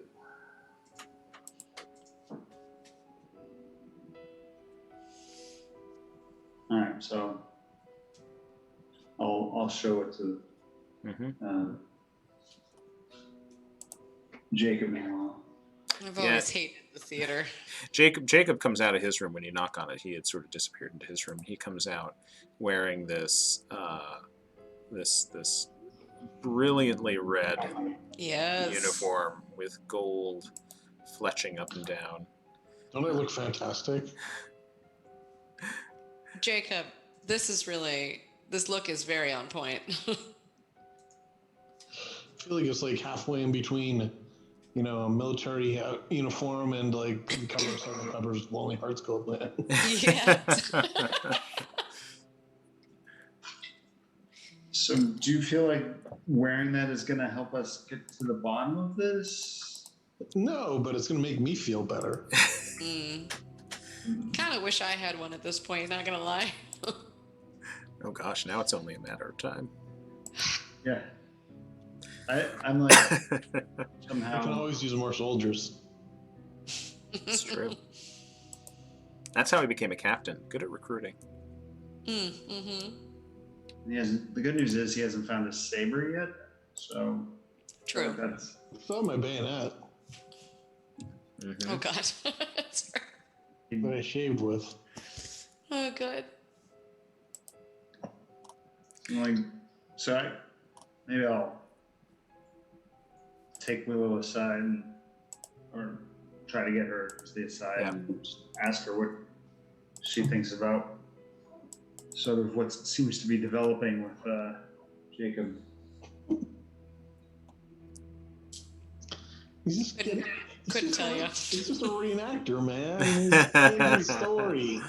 All right, so I'll show it to Jacob meanwhile. I've always hated the theater. Jacob comes out of his room when you knock on it. He had sort of disappeared into his room. He comes out wearing this this brilliantly red uniform with gold fletching up and down. Don't I look fantastic? Jacob, this look is very on point. I feel like it's like halfway in between, a military uniform and like the cover of Sergeant Pepper's Lonely Hearts Club Band. Yeah. So do you feel like wearing that is going to help us get to the bottom of this? No, but it's going to make me feel better. Kind of wish I had one at this point, not gonna lie. Oh gosh, now it's only a matter of time. Yeah. I'm like, somehow. I can always use more soldiers. It's true. That's how he became a captain. Good at recruiting. Mm-hmm. The good news is he hasn't found a saber yet, so. True. That's. It's not my bayonet Oh god. That's right. that I shaved with. Oh god. Like, so maybe I'll take Willow aside or try to get her to the side and just ask her what she thinks about sort of what seems to be developing with Jacob. He's just kidding. Couldn't tell you. He's just a reenactor, man. He's telling his story.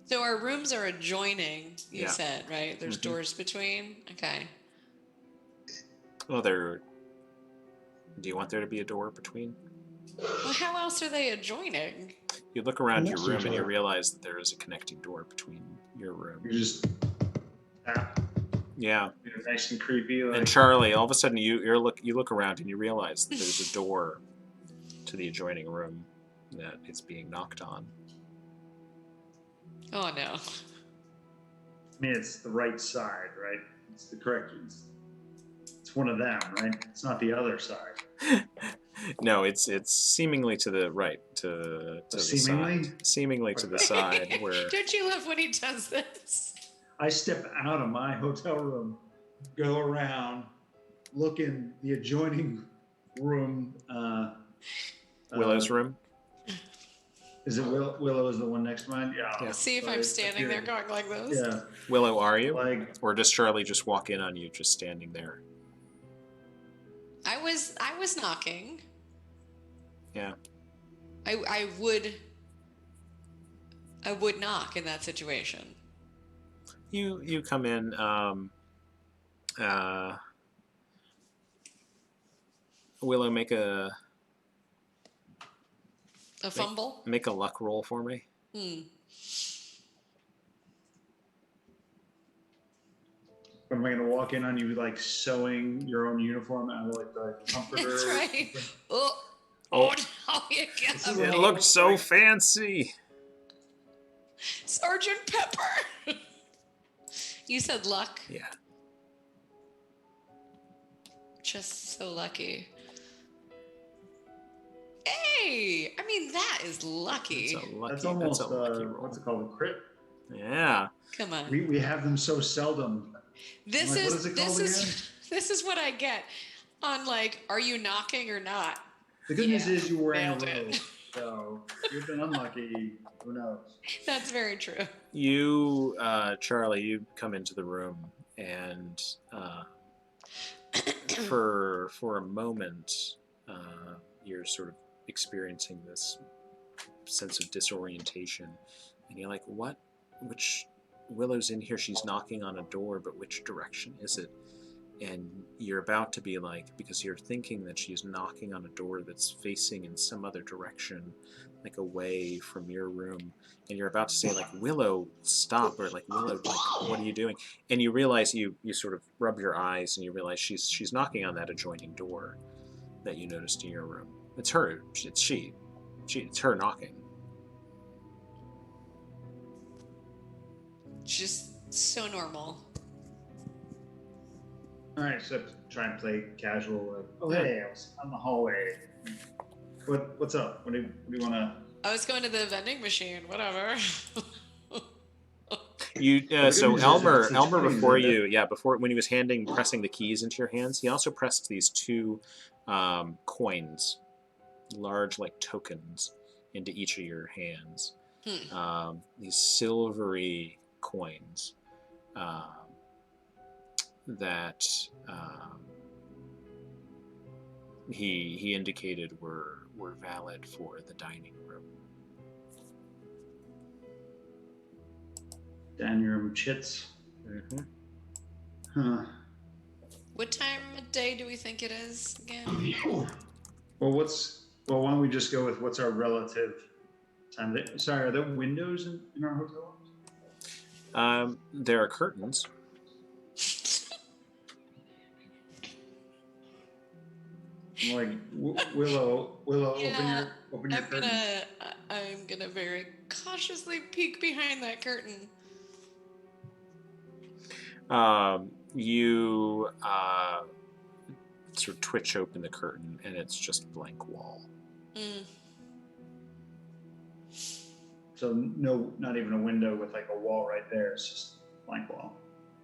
So our rooms are adjoining, you Yeah. said, right? There's doors between? Okay. Well, do you want there to be a door between? Well, how else are they adjoining? You look around your Next to room each and you other. realize that there is a connecting door between your room. You just tap, Yeah. nice and creepy. Like, And Charlie, all of a sudden you look around and you realize that there's a door to the adjoining room that it's being knocked on. Oh no. I mean, it's the right side, right? It's the correct. It's one of them, right? It's not the other side. No, it's seemingly to the right, to the Seemingly? side. Seemingly to the side where Don't you love when he does this? I step out of my hotel room, go around, look in the adjoining room. Willow's room. Is it Willow is the one next to mine? Yeah. Yeah. See if So I'm it's standing there appearing. going like this. Yeah. Willow, are you? Like, Or does Charlie just walk in on you just standing there? I was knocking. Yeah. I would knock in that situation. You come in. Willow, make a Fumble? make a luck roll for me. am I going to walk in on you like sewing your own uniform out of like the comforter? That's right. Oh Oh. no, you got It me. looked so fancy. Sergeant Pepper. You said luck. Yeah. Just so lucky. Hey, I mean that is lucky. That's almost lucky roll. what's it called? A crit. Yeah. Come on. We have them so seldom. This What is is it this called is this is what I get on like, are you knocking or not? The good news Yeah, is you're wearing a nailed it. robe, so you've been unlucky. Who knows? That's very true. You, Charlie, you come into the room, and for a moment, you're sort of experiencing this sense of disorientation, and you're like, "What? Which Willow's in here? She's knocking on a door, but which direction is it?" And you're about to be like, because you're thinking that she's knocking on a door that's facing in some other direction, like away from your room, and you're about to say like, "Willow, stop," or like, "Willow, like, what are you doing?" And you realize you sort of rub your eyes and you realize she's knocking on that adjoining door that you noticed in your room. It's her. It's her knocking. Just so normal. All right, so try and play casual. Like, oh hey, I was on the hallway. What's up? What do you want to? I was going to the vending machine, whatever. You Well, the so good news is Elmer if it's Elmer 20s, before then you before when he was pressing the keys into your hands, he also pressed these two coins, large like tokens, into each of your hands. These silvery coins that he indicated were valid for the dining room. Dining room chits. Mm-hmm. Huh. What time of day do we think it is again? Well, why don't we just go with what's our relative time? Sorry, are there windows in our hotel? There are curtains. I'm like, Willow, Yeah, open your curtains. I'm gonna very cautiously peek behind that curtain. You sort of twitch open the curtain, and it's just blank wall. So no, not even a window with like a wall right there. It's just blank wall.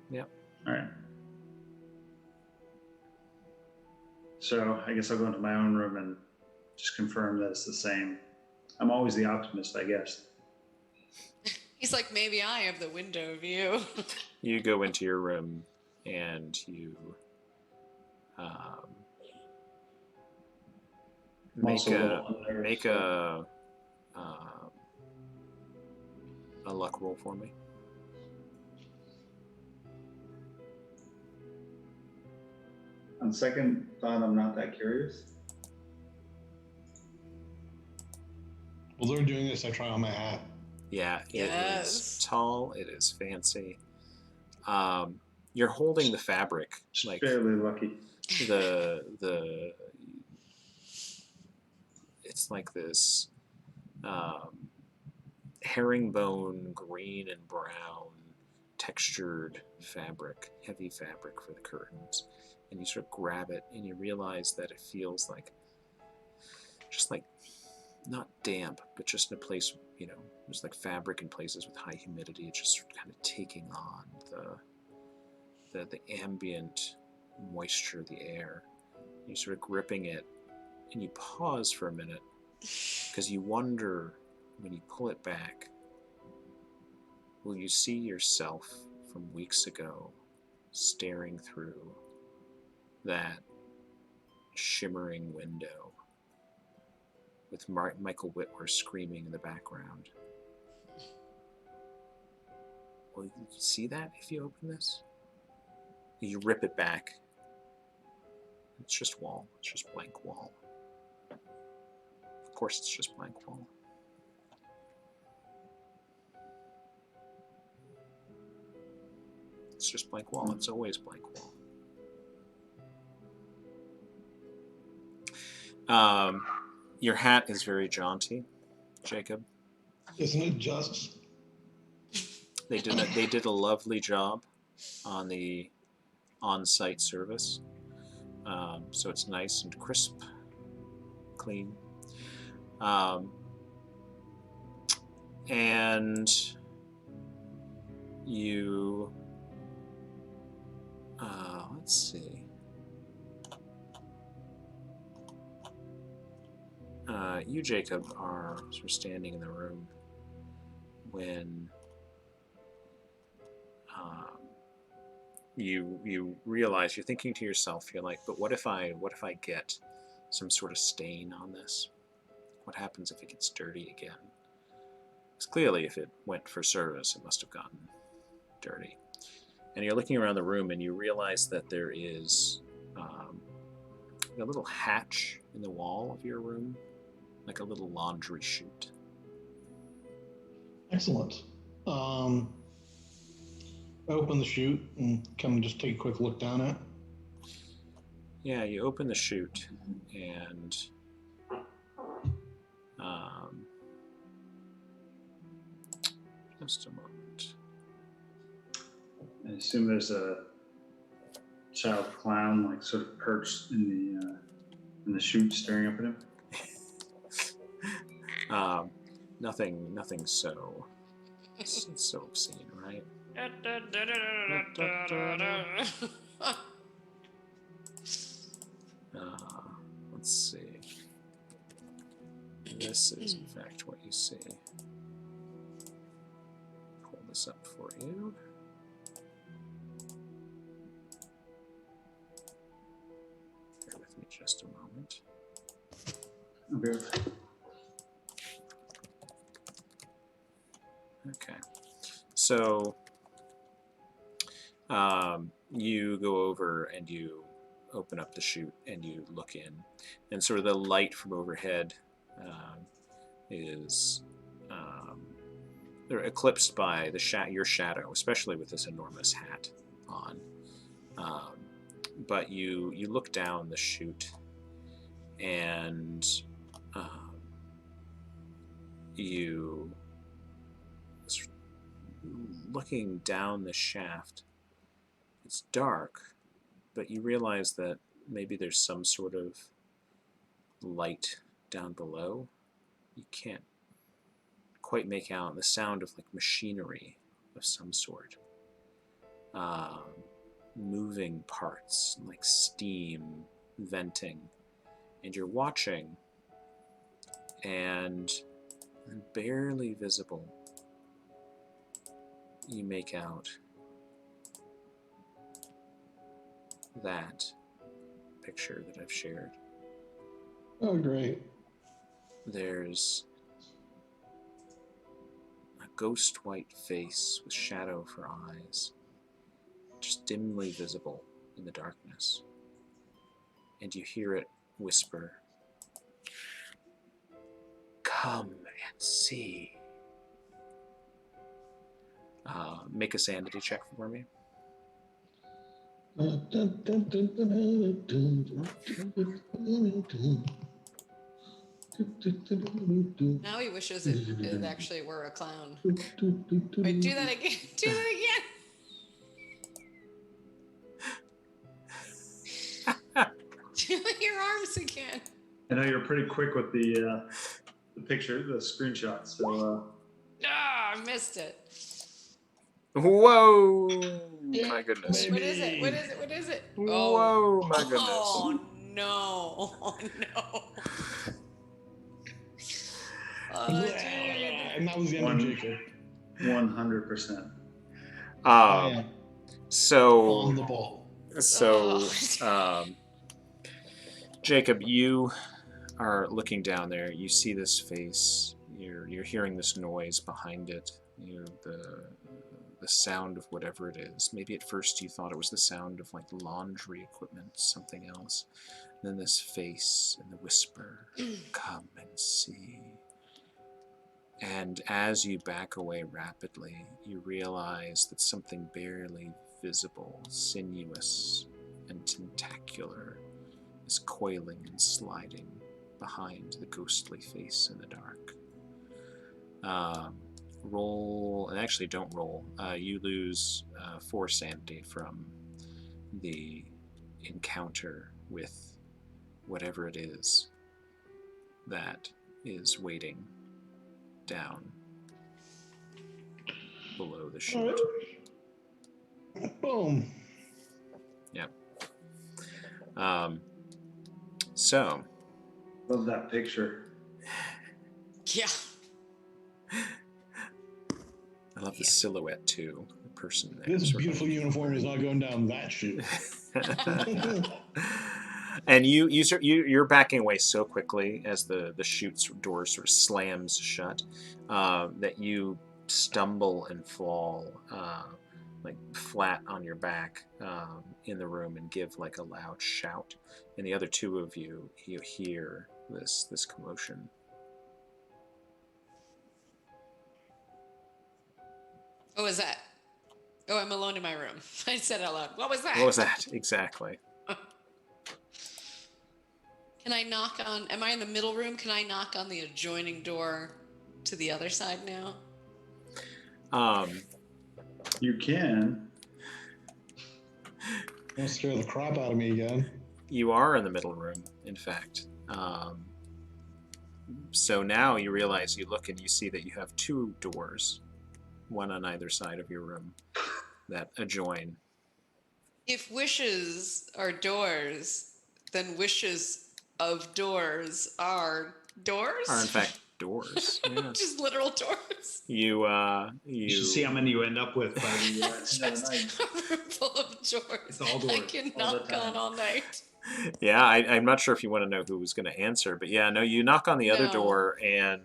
Yep. All right. So I guess I'll go into my own room and just confirm that it's the same. I'm always the optimist, I guess. He's like, maybe I have the window view. You go into your room, and you make a luck roll for me. On second thought, I'm not that curious. While they're doing this, I try on my hat. Yeah, it Yes. is tall. It is fancy. You're holding the fabric, Just like fairly lucky. the. It's like this herringbone, green and brown, textured fabric, heavy fabric for the curtains, and you sort of grab it, and you realize that it feels like, just like, not damp, but just in a place, there's like fabric in places with high humidity. It's just kind of taking on the ambient moisture of the air. You're sort of gripping it, and you pause for a minute because you wonder, when you pull it back, will you see yourself from weeks ago staring through that shimmering window with Michael Whitwer screaming in the background? Will you see that if you open this? You rip it back. It's just wall. It's just blank wall. Of course it's just blank wall. It's just blank wall. It's always blank wall. Your hat is very jaunty, Jacob. Isn't it just? They did a lovely job on the on-site service. So it's nice and crisp, clean. And you Let's see. You, Jacob, are sort of standing in the room when you realize, you're thinking to yourself, you're like, but what if I get some sort of stain on this? What happens if it gets dirty again? Because clearly, if it went for service, it must have gotten dirty. And you're looking around the room, and you realize that there is a little hatch in the wall of your room, like a little laundry chute. Excellent. I open the chute and come and just take a quick look down at it. Yeah, you open the chute, and just a moment. I assume there's a child clown, like sort of perched in the chute, staring up at him. Nothing so obscene, right? Let's see. This is, in fact, what you see. Pull this up for you. Bear with me just a moment. Okay. Okay. So, you go over and you open up the chute and you look in, and sort of the light from overhead is they're eclipsed by your shadow, especially with this enormous hat on. But you look down the chute, and you, looking down the shaft, it's dark, but you realize that maybe there's some sort of light down below. You can't quite make out the sound of like machinery of some sort. Moving parts, like steam venting. And you're watching, and barely visible, you make out that picture that I've shared. Oh, great. There's a ghost white face with shadow for eyes, just dimly visible in the darkness. And you hear it whisper, "Come and see." Make a sanity check for me. Now he wishes it actually were a clown. Wait, do that again. Do that again. Do your arms again. I know you're pretty quick with the picture, the screenshot. So. I missed it. Whoa! My goodness. What is it? What is it? What is it? Whoa! My goodness. Oh no! Oh no! And that was the end of Jacob. 100%. So On the ball. Jacob, you are looking down there. You see this face. You're hearing this noise behind it. The sound of whatever it is. Maybe at first you thought it was the sound of like laundry equipment, something else. And then this face and the whisper, "Come and see." And as you back away rapidly, you realize that something barely visible, sinuous, and tentacular is coiling and sliding behind the ghostly face in the dark. Roll, and actually don't roll. You lose 4 sanity from the encounter with whatever it is that is waiting down below the chute. Boom. Yeah. So, Love that picture. Yeah. I love the silhouette too. The person there. This sort of beautiful uniform is not going down that chute. And you're backing away so quickly as the chute's door sort of slams shut that you stumble and fall like flat on your back in the room and give like a loud shout. And the other two of you hear this commotion. What was that? Oh, I'm alone in my room. I said it out loud. What was that? What was that exactly? Can I knock on... Am I in the middle room? Can I knock on the adjoining door to the other side now? You can. Don't scare the crap out of me again. You are in the middle room, in fact. So now you realize, you look and you see that you have two doors, one on either side of your room, that adjoin. If wishes are doors, then wishes of doors are doors? Are in fact doors. Yeah. Just literal doors. You You should see how many you end up with by the end of the Just night. a room full of doors. It's all doors. I can all the knock time. on all night. Yeah, I'm not sure if you want to know who was going to answer, but yeah, no, you knock on the other No. door and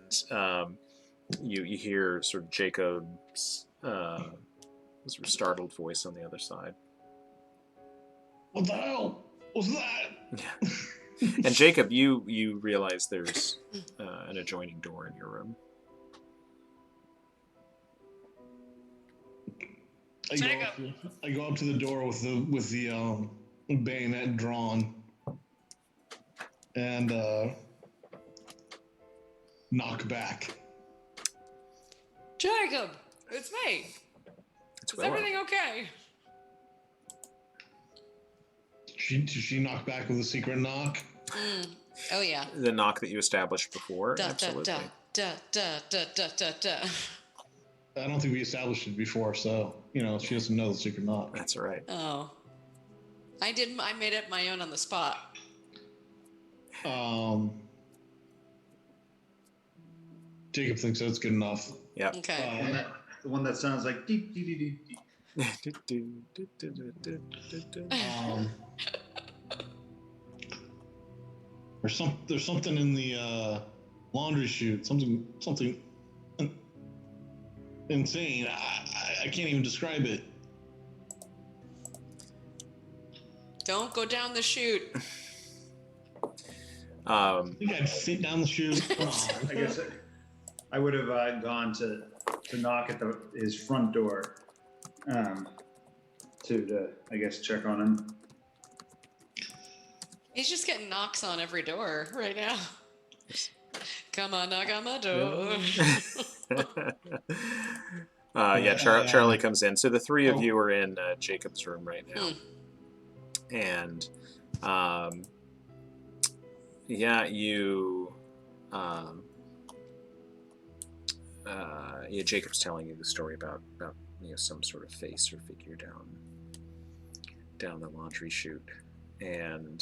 you hear sort of Jacob's sort of startled voice on the other side. What the hell was that? Yeah. And Jacob, you realize there's an adjoining door in your room. I go up to the door with the bayonet drawn and knock back. Jacob, it's me. It's Is Willow. everything okay? Did she knock back with a secret knock? Oh, yeah. The knock that you established before. Da, da, Absolutely. da, da, da, da, da, da. I don't think we established it before, so she doesn't know the secret knock. That's all right. Oh. I made it my own on the spot. Jacob thinks that's good enough. Yep. Okay. The one that sounds like deep, deep, deep, deep. There's something in the laundry chute. Something insane. I can't even describe it. Don't go down the chute. I think I'd fit down the chute. I guess I would have gone to knock at his front door to I guess check on him. He's just getting knocks on every door right now. Come on, knock on my door. Charlie comes in. So the three of you are in Jacob's room right now. And Jacob's telling you the story about some sort of face or figure down the laundry chute, and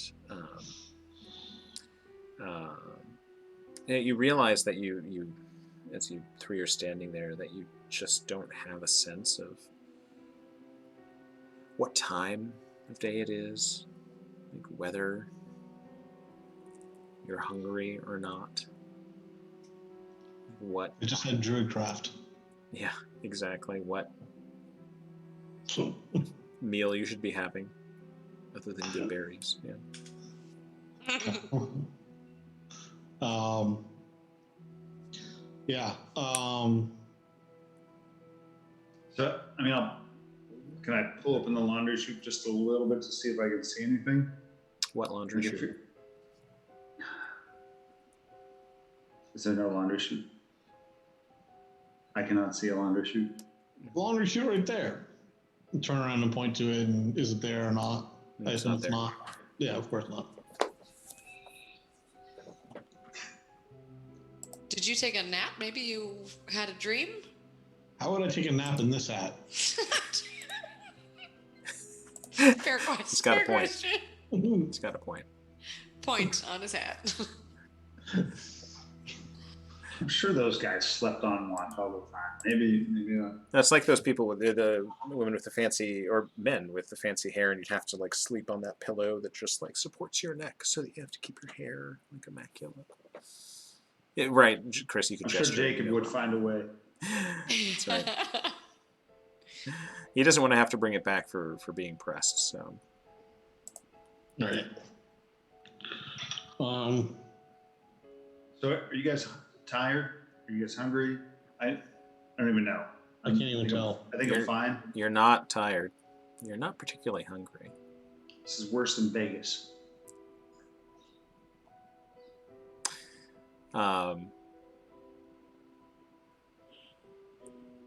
you realize that you as you three are standing there, that you just don't have a sense of what time of day it is, like whether you're hungry or not. What? I just had Druidcraft. Yeah, exactly. What So meal you should be having, other than good berries. Yeah. Yeah. So can I pull open the laundry chute just a little bit to see if I can see anything? What laundry Like if chute? Is there no laundry chute? I cannot see a laundry chute. Laundry chute right there. Turn around and point to it, and is it there or not? I It's assume not it's there. not. Yeah, of course not. Did you take a nap? Maybe you had a dream? How would I take a nap in this hat? Fair question. He's got a Fair point. question. He's got a point. Point on his hat. I'm sure those guys slept on watch all the time. Maybe not. That's like those people with the women with the fancy, or men with the fancy hair, and you'd have to like sleep on that pillow that just like supports your neck, so that you have to keep your hair like immaculate. Yeah, right, Chris. You could I'm sure gesture. Jacob would find a way. That's right. He doesn't want to have to bring it back for being pressed. So. Right. So are you guys tired? Are you guys hungry? I don't even know. I can't even tell. I think I'm fine. You're not tired. You're not particularly hungry. This is worse than Vegas.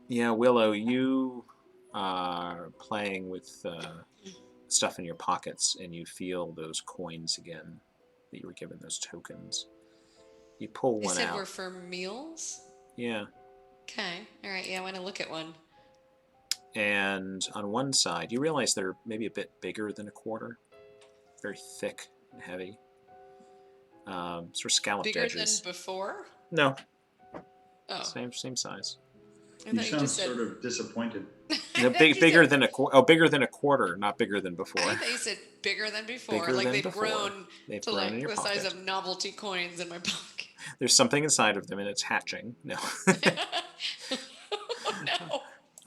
Yeah, Willow, you are playing with stuff in your pockets, and you feel those coins again that you were given, those tokens. You pull They one said out. we're for meals? Yeah. Okay. All right. Yeah, I want to look at one. And on one side, you realize they're maybe a bit bigger than a quarter. Very thick and heavy. Sort of scalloped Bigger edges. than before? No. Oh. Same size. I You thought you sound just said... sort of disappointed. No, bigger than a bigger than a quarter, not bigger than before. I thought you said bigger than before. Bigger like than they've before. grown They've to grown like in your the pocket. size of novelty coins in my pocket. There's something inside of them, and it's hatching. No.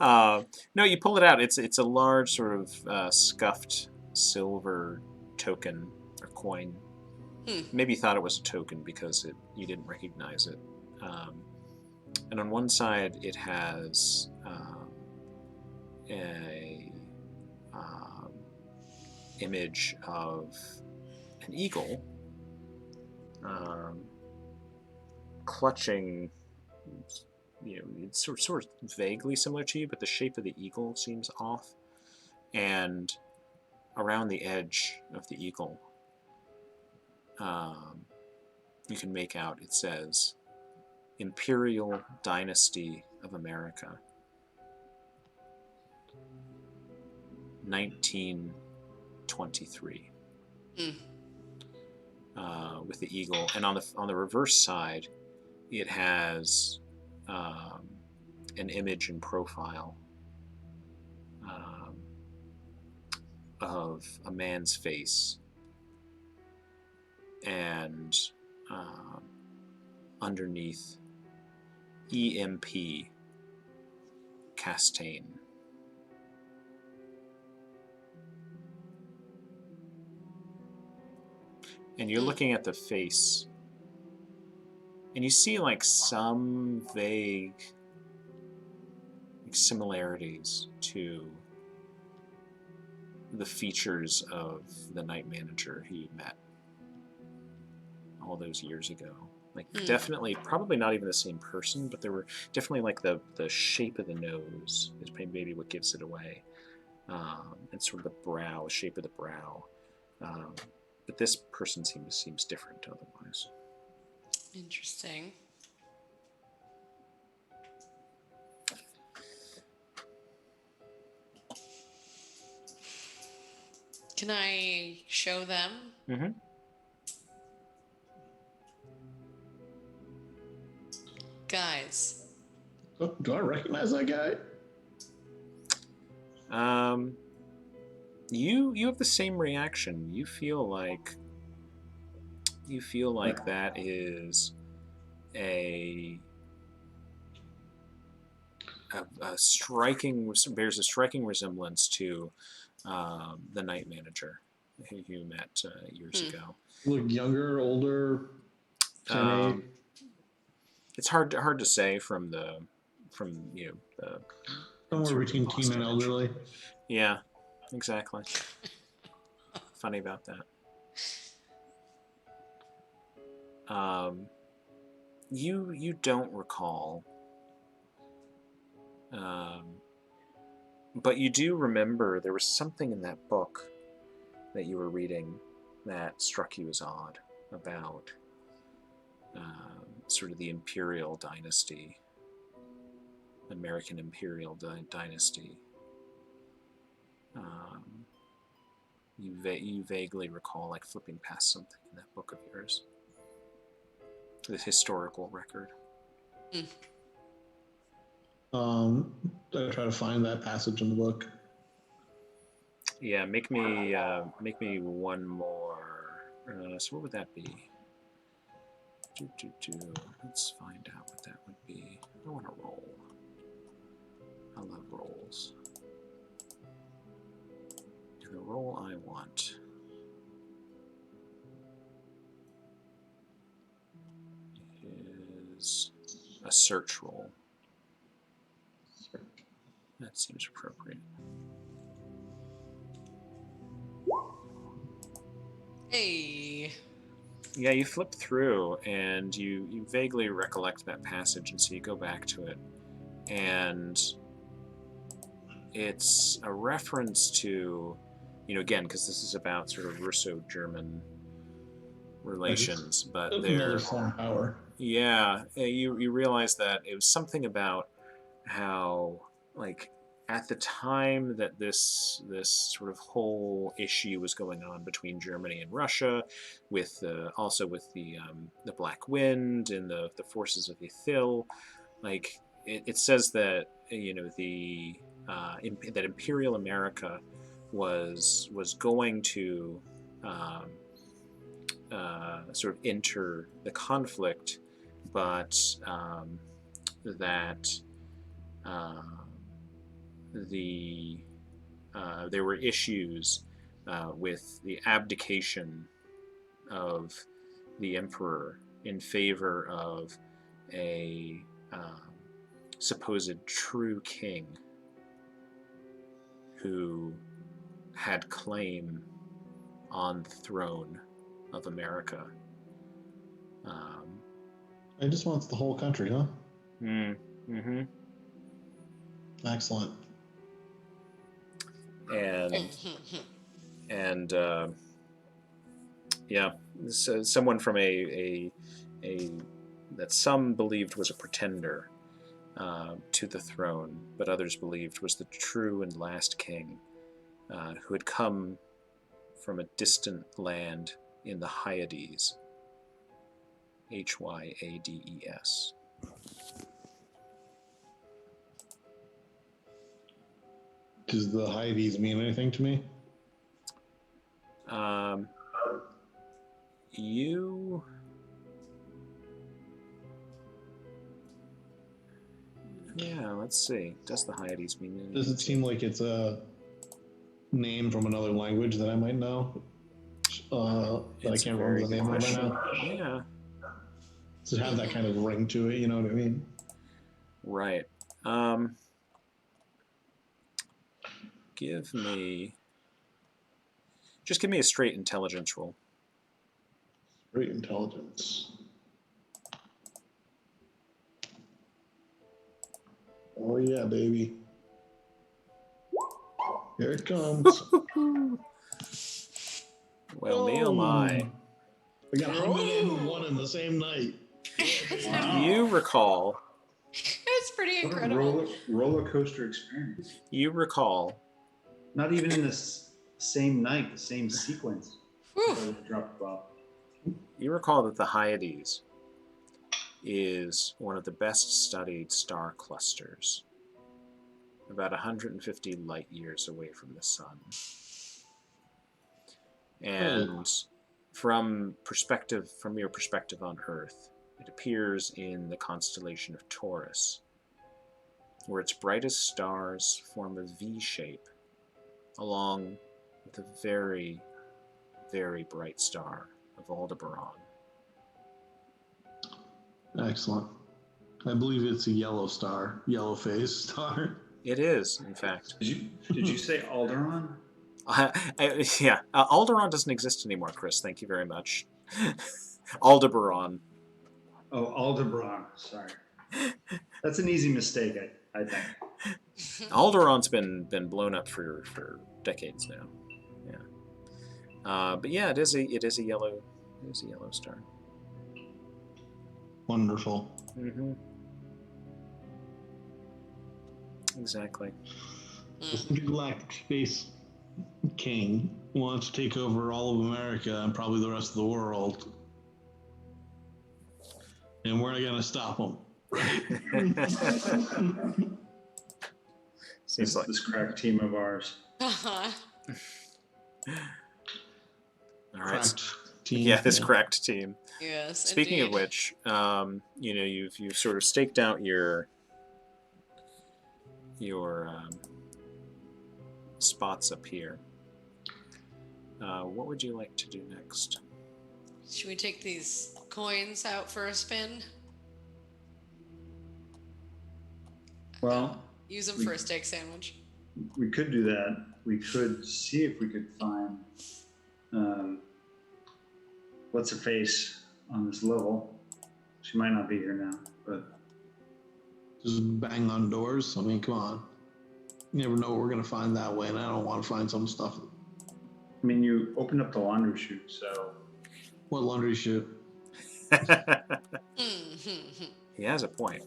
Oh, no. No, you pull it out. It's a large sort of scuffed silver token or coin. Maybe you thought it was a token because you didn't recognize it. And on one side, it has a image of an eagle clutching. It's sort of vaguely similar to you, but the shape of the eagle seems off. And around the edge of the eagle, you can make out, it says, Imperial Dynasty of America, 1923. With the eagle. And on the reverse side, it has an image and profile of a man's face, and underneath EMP Castaigne. And you're looking at the face, and you see like some vague similarities to the features of the night manager who you met all those years ago. Like definitely, probably not even the same person, but there were definitely like the shape of the nose is maybe what gives it away, and sort of the brow, the shape of the brow. But this person seems different otherwise. Interesting. Can I show them? Mm-hmm. Guys. Do I recognize that guy? You have the same reaction. You feel like that is bears a striking resemblance to the night manager who you met years ago. Look younger, older, same age? It's hard to say from the somewhere between teen and elderly. Yeah, exactly. Funny about that. You don't recall, but you do remember there was something in that book that you were reading that struck you as odd about sort of the imperial dynasty, American imperial dynasty. You vaguely recall like flipping past something in that book of yours, this historical record. I try to find that passage in the book. Yeah, make me one more. So what would that be? Let's find out what that would be. I want to roll. I love rolls. And the roll I want is a search roll. That seems appropriate. Hey. Yeah, you flip through and you vaguely recollect that passage, and so you go back to it. And it's a reference to, again, because this is about sort of Russo-German relations, but another foreign power. Yeah, you realize that it was something about how, like, at the time that this sort of whole issue was going on between Germany and Russia, with also with the Black Wind and the forces of Ithil, like it says that that Imperial America was going to sort of enter the conflict, but that there were issues with the abdication of the emperor in favor of a supposed true king who had claim on the throne of America. It just wants the whole country, huh? Mm-hmm. Excellent. And yeah, so someone from a that some believed was a pretender to the throne, but others believed was the true and last king, who had come from a distant land in the Hyades. Hyades. Does the Hyades mean anything to me? Yeah, let's see. Does the Hyades mean anything? Does it seem like it's a name from another language that I might know? That I can't remember the name of right now. Yeah. Does it have that kind of ring to it? You know what I mean? Right. Give me a straight intelligence roll. Straight intelligence. Oh yeah, baby. Here it comes. Well, me oh my. We got 101 in the same night. Wow. You recall. It's pretty What a incredible. roller coaster experience. You recall. Not even in the same night, the same sequence. Whew. Dropped the ball. You recall that the Hyades is one of the best studied star clusters, about 150 light years away from the sun. And from your perspective on Earth, it appears in the constellation of Taurus, where its brightest stars form a V shape along with a very, very bright star of Aldebaran. Excellent. I believe it's a yellow star, yellow-faced star. It is, in fact. Did you say Alderon? Yeah, Alderon doesn't exist anymore, Chris. Thank you very much. Aldebaran. Oh, Aldebaran. Sorry. That's an easy mistake, I think. Alderon's been blown up for decades now. Yeah. But yeah, it is a yellow star. Wonderful. Mm-hmm. Exactly. Intergalactic space. king wants to take over all of America and probably the rest of the world. And we're not going to stop him. Seems like. This crack team of ours. Uh-huh. All right. Cracked team. Yeah, this cracked team. Yes. Speaking of indeed. which, you've sort of staked out your spots up here. What would you like to do next? Should we take these coins out for a spin? Well, Use them for a steak sandwich. we could do that. We could see if we could find what's her face on this level. She might not be here now, but Just bang on doors. I mean, come on. You never know what we're going to find that way, and I don't want to find some stuff. I mean, you opened up the laundry chute, so What laundry chute? He has a point.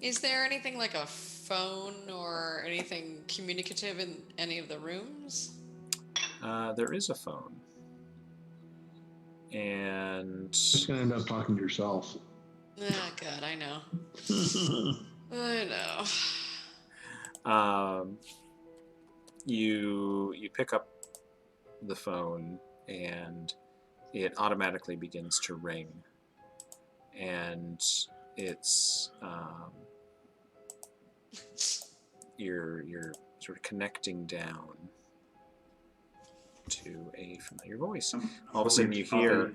Is there anything like a phone or anything communicative in any of the rooms? There is a phone. And Just going to end up talking to yourself. Oh, God, I know. I know. You pick up the phone and it automatically begins to ring, and it's you're sort of connecting down to a familiar voice. All of a sudden you hear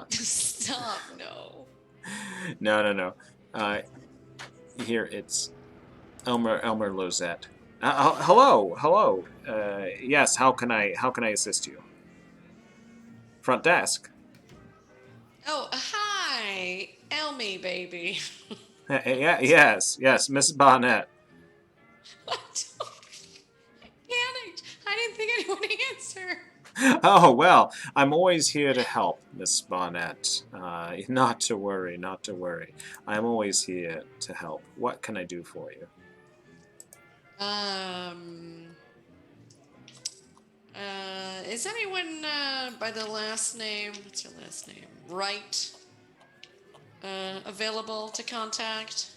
Stop, no. no. You hear it's Elmer Lozette. Hello. Yes, how can I assist you? Front desk. Oh, hi, Elmy, baby. Yes, Miss Barnett. What? I panicked. I didn't think anyone would answer. Oh, well, I'm always here to help, Miss Barnett. Not to worry. I'm always here to help. What can I do for you? Is anyone by the last name, what's your last name? Wright, available to contact?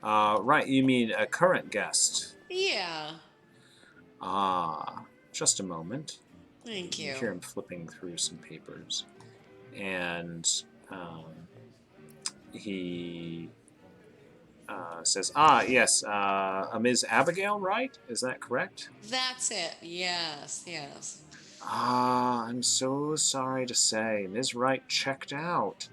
Right, you mean a current guest? Yeah. Just a moment. Thank you. You hear him flipping through some papers. And he says, yes, a Ms. Abigail Wright? Is that correct? That's it. Yes. I'm so sorry to say, Ms. Wright checked out.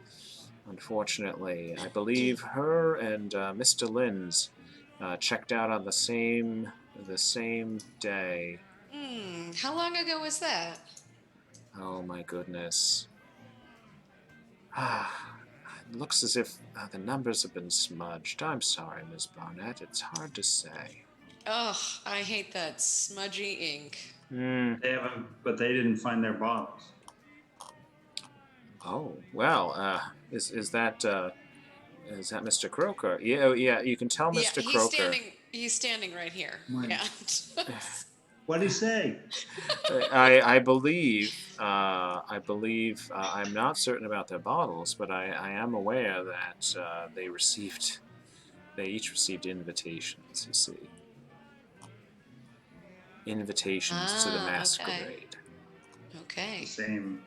Unfortunately, I believe her and Mr. Linz checked out on the same day. How long ago was that? Oh my goodness. It looks as if the numbers have been smudged. I'm sorry, Miss Barnett. It's hard to say. Ugh, I hate that smudgy ink. they haven't. But they didn't find their bottles. Oh, well, is that Mr. Croker? Yeah, you can tell Mr. Yeah, Croker. He's standing right here. Right. Yeah. What did he say? I believe, I'm not certain about their bottles, but I am aware that they each received invitations, you see. Invitations to the masquerade. Okay. The same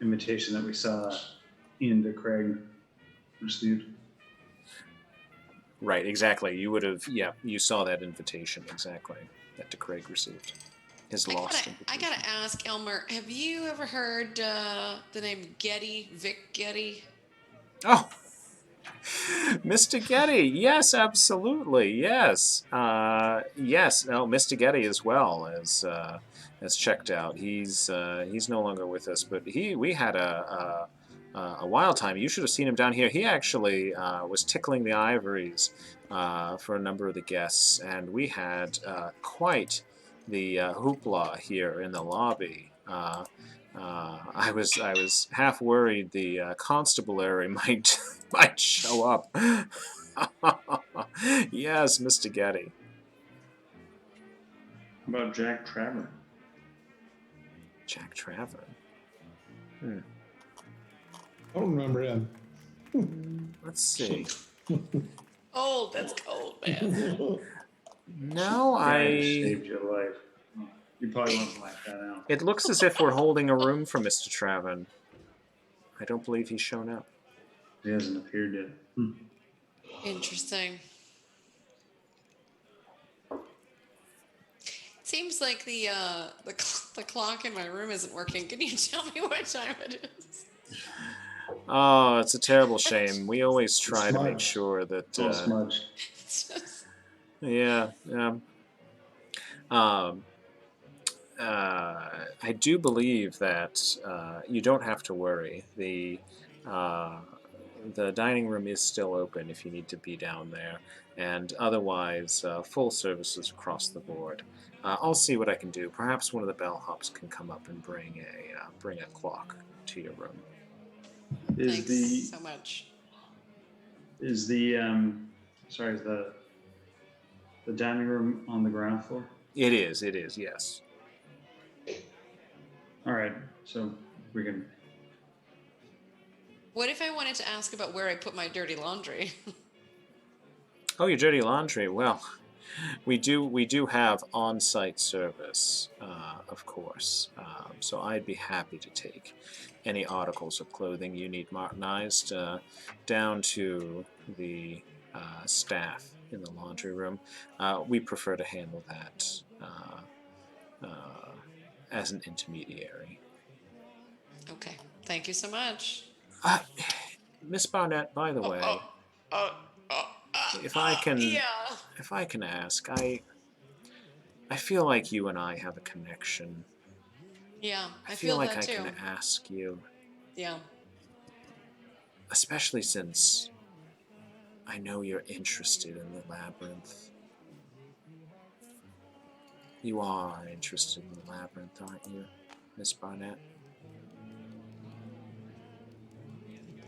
invitation that we saw Ian de Craig received. Right, exactly. You would have, you saw that invitation, exactly, that de Craig received. His lost invitation. I gotta ask, Elmer, have you ever heard the name Getty, Vic Getty? Oh, Mr. Getty, yes, absolutely, yes. Yes, no, Mr. Getty as well has checked out. He's no longer with us, but we had a wild time. You should have seen him down here. He actually was tickling the ivories for a number of the guests, and we had quite the hoopla here in the lobby. I was half worried the constabulary might show up. Yes, Mr. Getty. About Jack Travern? Jack Travern. I don't remember him. Let's see. Cold. That's cold, man. No, Guy who I. saved your life. Oh, you probably want to black that out. It looks as if we're holding a room for Mr. Travern. I don't believe he's shown up. He hasn't appeared yet. Interesting. Seems like the clock in my room isn't working. Can you tell me what time it is? Oh, it's a terrible shame. We always try to make Smudge. sure that. It's all smudged. It's just... Yeah. I do believe that you don't have to worry. The dining room is still open if you need to be down there, and otherwise full services across the board. I'll see what I can do. Perhaps one of the bellhops can come up and bring a clock to your room. Thanks so much. Is the dining room on the ground floor? It is, yes. All right, so we can. What if I wanted to ask about where I put my dirty laundry? Oh, your dirty laundry. Well, we do have on-site service, of course. So I'd be happy to take any articles of clothing you need martinized down to the staff in the laundry room. We prefer to handle that as an intermediary. Okay, thank you so much. Miss Barnett, by the way, if I can ask, I feel like you and I have a connection. Yeah, I feel like that I too. can ask you, Yeah. especially since I know you're interested in the labyrinth. You are interested in the labyrinth, aren't you, Miss Barnett?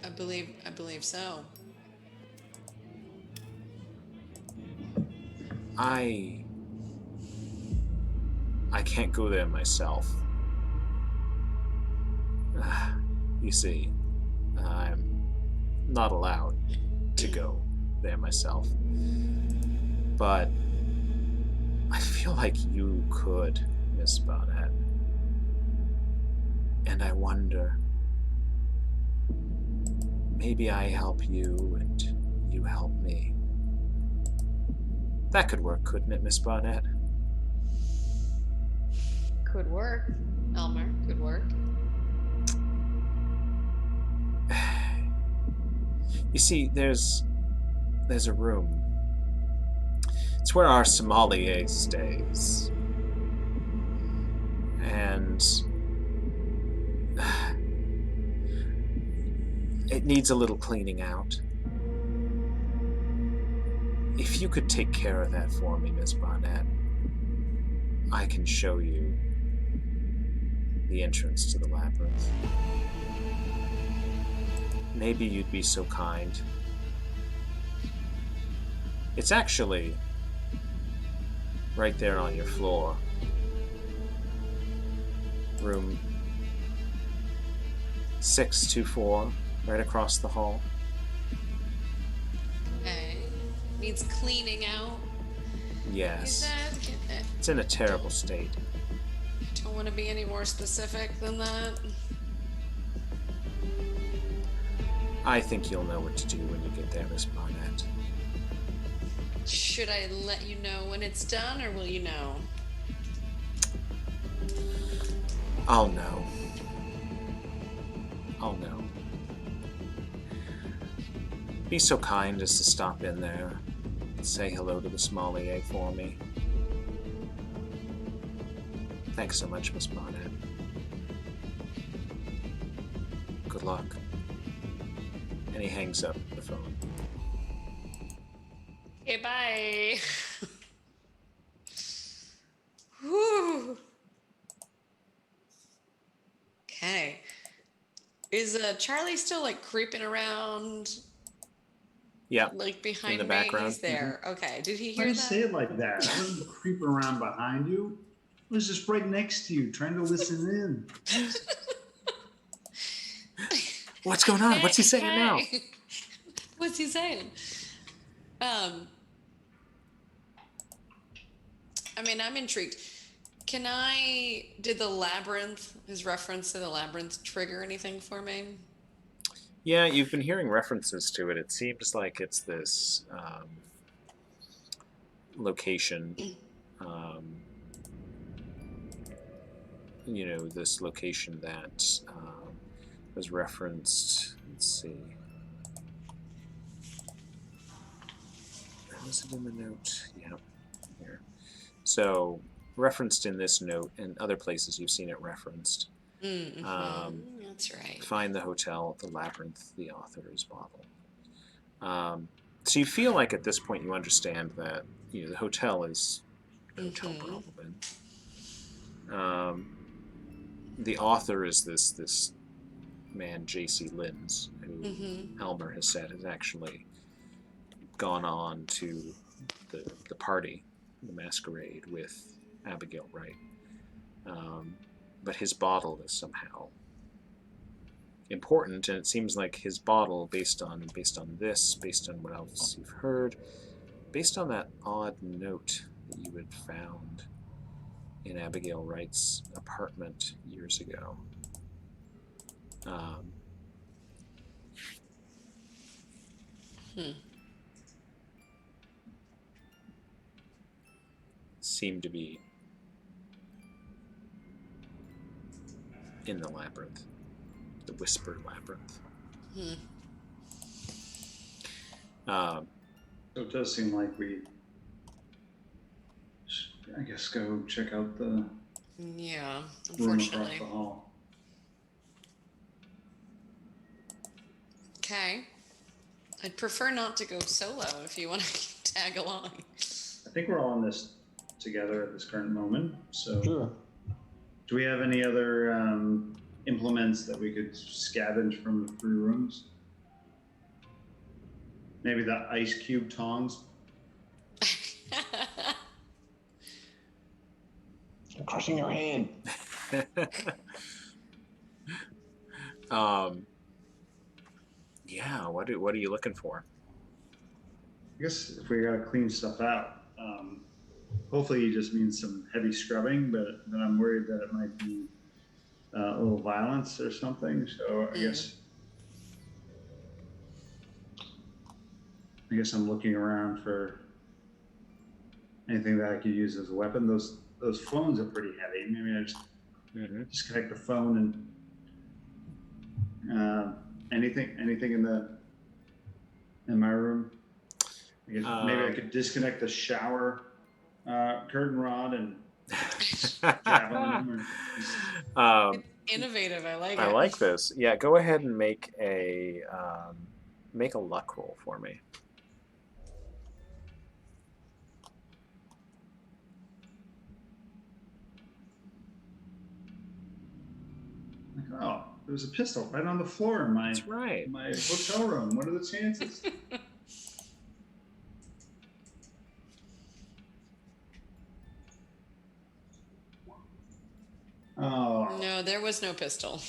I believe so. I can't go there myself. You see, I'm not allowed to go there myself. But I feel like you could, Miss Barnett. And I wonder, maybe I help you and you help me. That could work, couldn't it, Miss Barnett? Could work, Elmer. Could work. You see, there's a room. It's where our sommelier stays. And it needs a little cleaning out. If you could take care of that for me, Miss Barnett, I can show you the entrance to the labyrinth. Maybe you'd be so kind. It's actually right there on your floor. Room 624, right across the hall. Okay. Needs cleaning out. Yes. You said? It's in a terrible state. Don't want to be any more specific than that. I think you'll know what to do when you get there, Miss Barnett. Should I let you know when it's done, or will you know? I'll know. I'll know. Be so kind as to stop in there and say hello to the sommelier for me. Thanks so much, Miss Barnett. Good luck. And he hangs up the phone. Okay, bye. Whew. Okay. Is Charlie still like creeping around? Yeah. Like behind in the me? background. He's there. Okay. Did he Why hear do you that? say it like that? I wasn't creeping around behind you. was just right next to you, trying to listen in. What's going on? What's he saying now? What's he saying? I mean, I'm intrigued. Did the labyrinth, his reference to the labyrinth, trigger anything for me? Yeah, you've been hearing references to it. It seems like it's this location, this location that was referenced. Let's see. Was it in the note? Yeah, here. So, referenced in this note, and other places you've seen it referenced. That's right. Find the hotel, the labyrinth, the author's bottle. So you feel like at this point you understand that the hotel is the Hotel Bromelin. The author is this man, J.C. Linz, who Elmer has said has actually gone on to the party, the masquerade with Abigail Wright. But his bottle is somehow important, and it seems like his bottle, based on this, based on what else you've heard, based on that odd note that you had found in Abigail Wright's apartment years ago. Seemed to be in the labyrinth, the Whisper Labyrinth. So it does seem like we should, I guess, go check out the Yeah, room across unfortunately. the hall. Okay. I'd prefer not to go solo if you want to tag along. I think we're all in this together at this current moment. So, Sure. do we have any other implements that we could scavenge from the 3 rooms? Maybe the ice cube tongs. I'm crushing your hand. Yeah. What are you looking for? I guess if we gotta clean stuff out, hopefully he just means some heavy scrubbing, but I'm worried that it might be a little violence or something. So I guess I'm looking around for anything that I could use as a weapon. Those phones are pretty heavy. Maybe I just disconnect the phone and anything in my room. I guess maybe I could disconnect the shower curtain rod and javelin. Innovative. I like it. I like this. Yeah, go ahead and make a luck roll for me. Oh, there was a pistol right on the floor in my That's right. my hotel room. What are the chances? Oh. No, there was no pistol.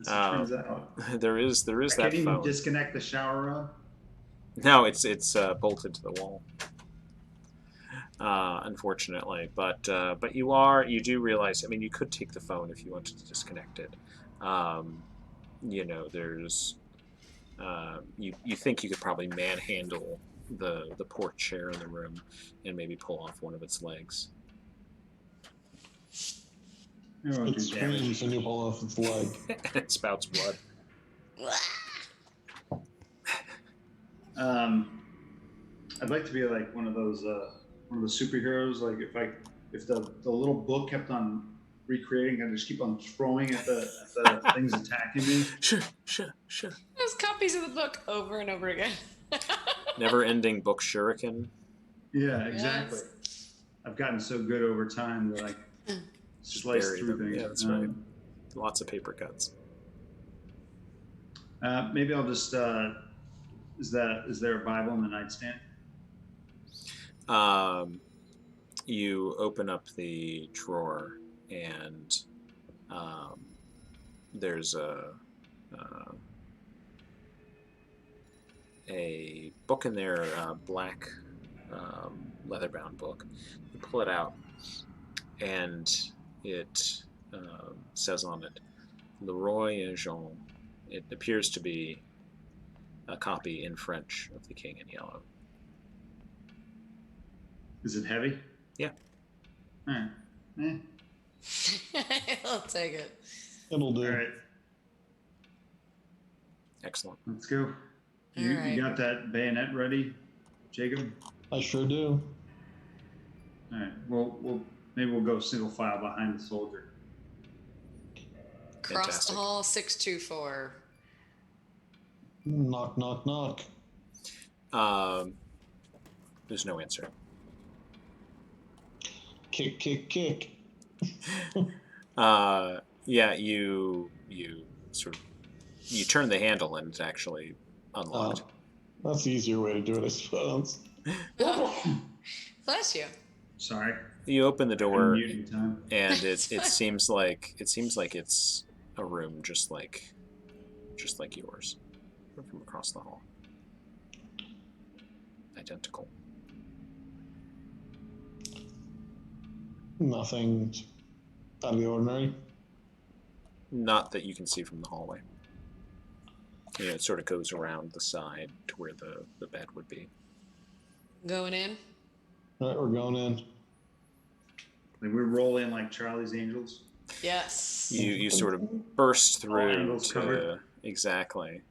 As it turns out. There is I that can't even phone. disconnect the shower rod. No, it's bolted to the wall. Unfortunately, but you do realize. I mean, you could take the phone if you wanted to disconnect it. There's you think you could probably manhandle the port chair in the room and maybe pull off one of its legs. It screams when you pull off its leg. It spouts blood. I'd like to be like one of the superheroes. Like if the little book kept on recreating, I'd just keep on throwing at the things attacking me. Sure. There's copies of the book over and over again. Never-ending book shuriken. Yeah, exactly. Yes. I've gotten so good over time that I slice Bury through them. things. Yeah, that's right. Lots of paper cuts. Maybe I'll just. Is there a Bible in the nightstand? you open up the drawer, and there's a book in there, a black leather-bound book. You pull it out, and it says on it, Leroy and Jean. It appears to be a copy in French of The King in Yellow. Is it heavy? Yeah. All right. I'll take it. It'll do. All right. Excellent. Let's go. All You right. got that bayonet ready, Jacob? I sure do. All right. Maybe we'll go single file behind the soldier. Cross Fantastic. the hall, 624. Knock, knock, knock. There's no answer. Kick, kick, kick. Yeah, you turn the handle and it's actually unlocked. That's the easier way to do it, I suppose. Bless you. Sorry. You open the door, Mute in time. and it seems like it's a room just like yours from across the hall. Identical. Nothing out of the ordinary. Not that you can see from the hallway. You know, it sort of goes around the side to where the bed would be. Going in? All right, we're going in. Like we roll in like Charlie's Angels. Yes. You sort of burst through angles to covered. exactly,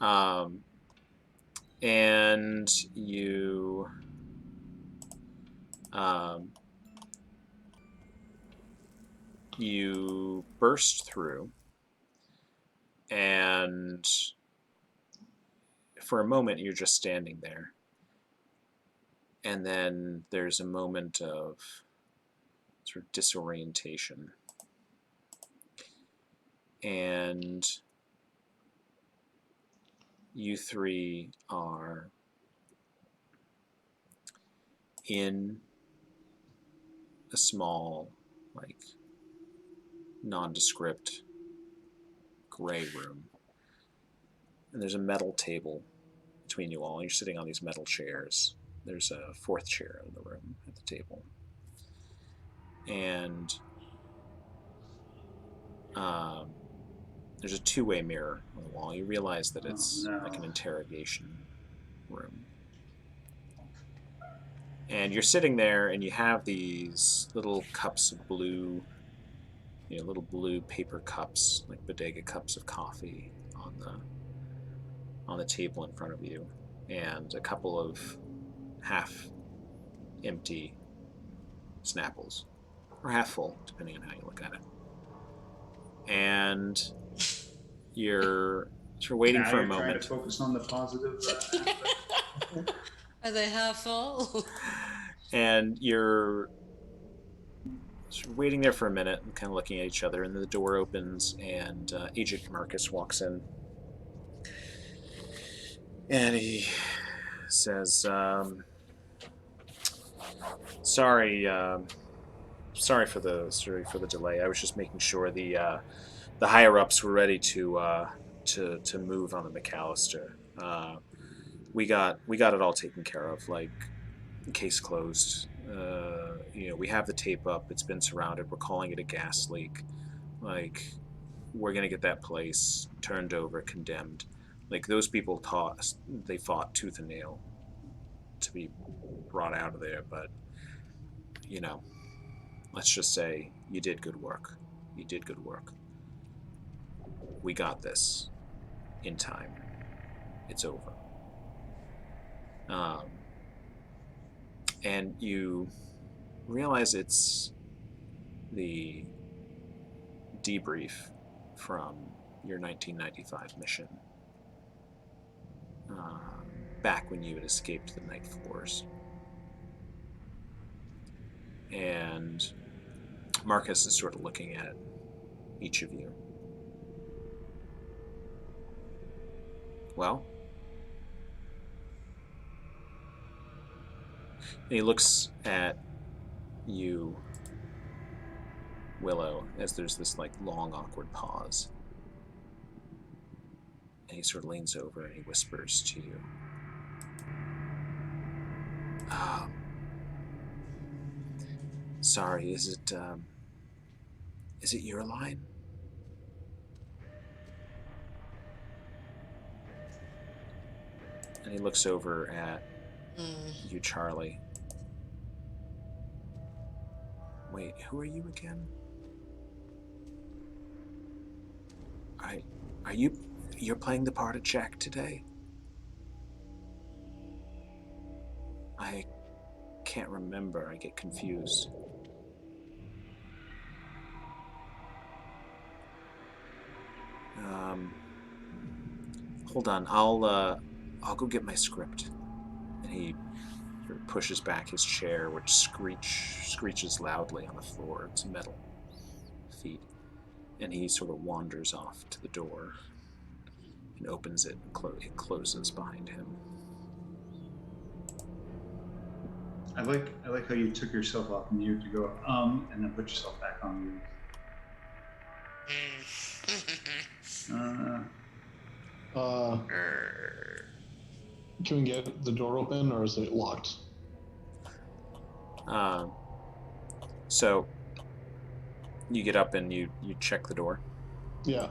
and you burst through, and for a moment you're just standing there, and then there's a moment of sort of disorientation. And you three are in a small, like, nondescript gray room. And there's a metal table between you all. You're sitting on these metal chairs. There's a fourth chair in the room at the table. And there's a two-way mirror on the wall. You realize that it's like an interrogation room. And you're sitting there, and you have these little cups of blue, little blue paper cups, like bodega cups of coffee on the table in front of you, and a couple of half-empty Snapples, or half full, depending on how you look at it. And you're waiting for a moment. Trying to focus on the positive. Are they half full? And you're waiting there for a minute and kind of looking at each other, and then the door opens, and Agent Marcus walks in. And he says, sorry for the delay. I was just making sure the higher ups were ready to move on the McAllister. We got it all taken care of, like case closed. We have the tape up. It's been surrounded. We're calling it a gas leak. Like, we're gonna get that place turned over, condemned. Like, those people fought tooth and nail to be brought out of there, but let's just say you did good work. You did good work. We got this in time. It's over. And you realize it's the debrief from your 1995 mission, back when you had escaped the night floors. And Marcus is sort of looking at each of you. Well? And he looks at you, Willow, as there's this like long, awkward pause. And he sort of leans over and he whispers to you. Sorry, is it your line? And he looks over at you, Charlie. Wait, who are you again? You're playing the part of Jack today? I can't remember. I get confused. Hold on. I'll go get my script. And he sort of pushes back his chair, which screeches loudly on the floor. It's metal feet. And he sort of wanders off to the door and opens it and it closes behind him. I like how you took yourself off mute to go and then put yourself back on mute. Can we get the door open, or is it locked? So you get up and you check the door. Yeah.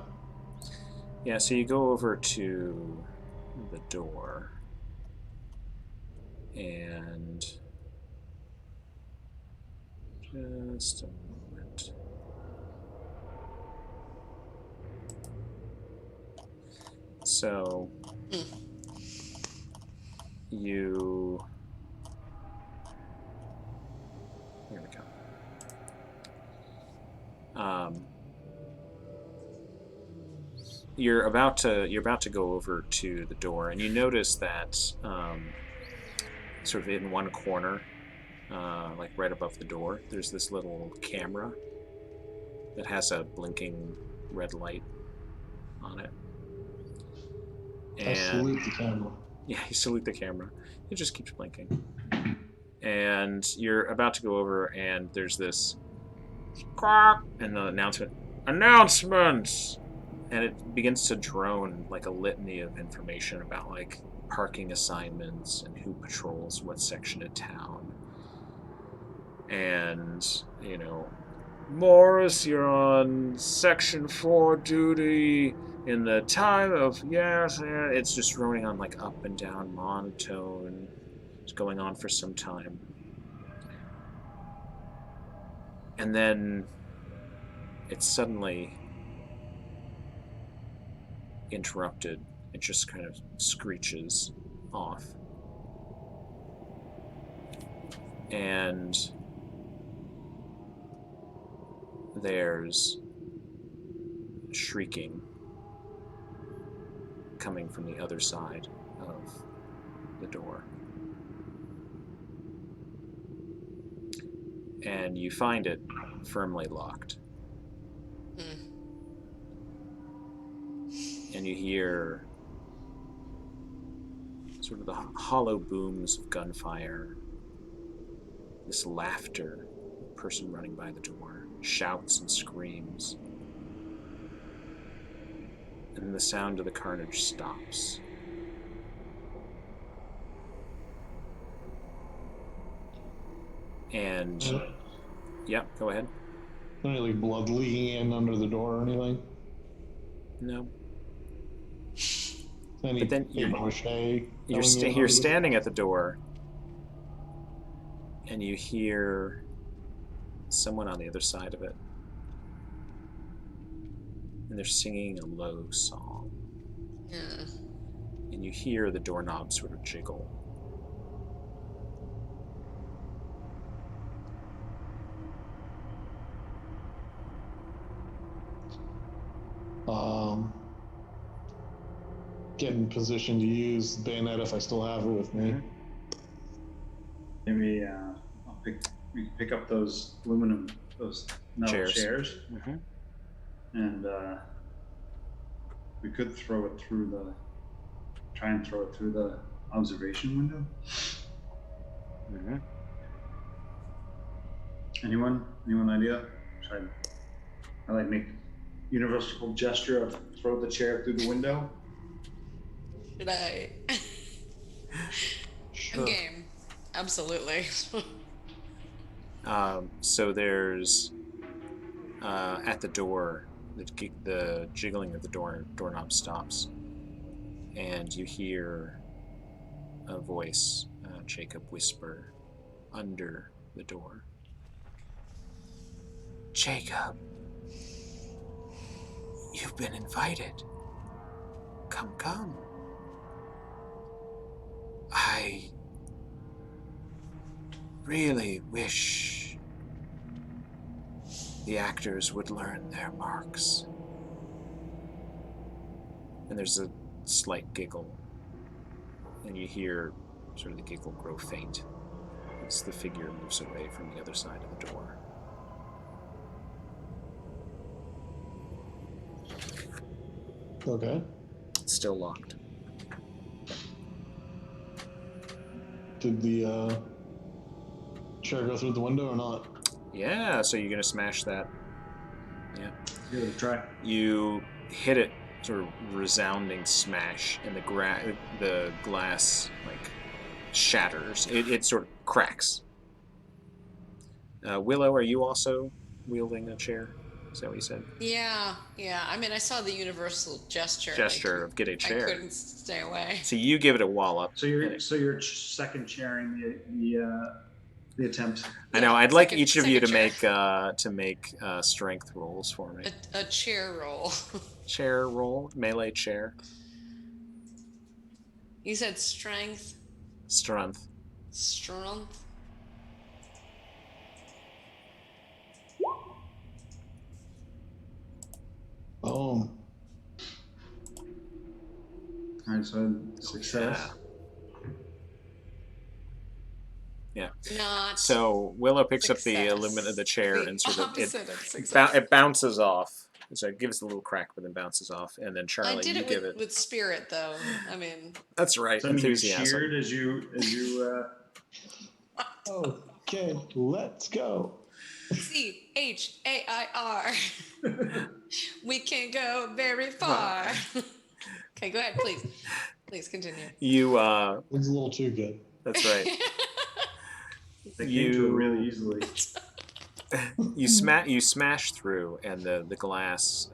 Yeah, so you go over to the door and just a moment. So you... Here we go. You're about to go over to the door, and you notice that sort of in one corner, like right above the door, there's this little camera that has a blinking red light on it. And I salute the camera. Yeah, you salute the camera. It just keeps blinking. And you're about to go over, and there's this and the announcement, and it begins to drone like a litany of information about like parking assignments and who patrols what section of town. And, you know, Morris, you're on section 4 duty in the time of, yes, it's just droning on like up and down monotone. It's going on for some time. And then it's suddenly interrupted. It just kind of screeches off. And there's shrieking coming from the other side of the door. And you find it firmly locked. And you hear sort of the hollow booms of gunfire, this laughter, a person running by the door, shouts and screams. And then the sound of the carnage stops. And yeah, go ahead. Any like blood leaking in under the door or anything? No. Any But then you're standing at the door, and you hear someone on the other side of it, and they're singing a low song. Yeah. And you hear the doorknob sort of jiggle. Get in position to use the bayonet if I still have it with me. Maybe we pick up those aluminum, those metal chairs. Mm-hmm. And we could try and throw it through the observation window. Mm-hmm. Anyone? Anyone idea? Should I like make universal gesture of throw the chair through the window? Should I? I'm Sure. game. Absolutely. So there's at the door, the jiggling of the doorknob stops, and you hear a voice, Jacob, whisper under the door. Jacob, you've been invited. Come. I really wish the actors would learn their marks. And there's a slight giggle, and you hear sort of the giggle grow faint as the figure moves away from the other side of the door. Okay. It's still locked. Did the chair go through the window or not? Yeah, so you're gonna smash that. Yeah. Give it a try. You hit it, sort of resounding smash, and the glass like shatters. It sort of cracks. Willow, are you also wielding a chair? Is that what you said? Yeah. I mean, I saw the universal gesture. Gesture of get a chair. I couldn't stay away. So you give it a wallop. So you're second chairing the attempt. I know. I'd like Second- each of you to second make strength rolls for me. A chair roll. Chair roll, melee chair, You said strength. strength. Strength. Oh, All right, so success. Yeah. Not. So Willow picks up the Success. the chair The and sort of opposite of success. it bounces off. So it gives a little crack, but then bounces off. And then Charlie, I did you it give with, with spirit, though. I mean, That's right. Does that mean you Enthusiasm. cheered as you okay. Let's go. CHAIR. We can go very far. Okay, go ahead, please. Please continue. You It's a little too good. that's right. they came to it really easily. You smash through, and the glass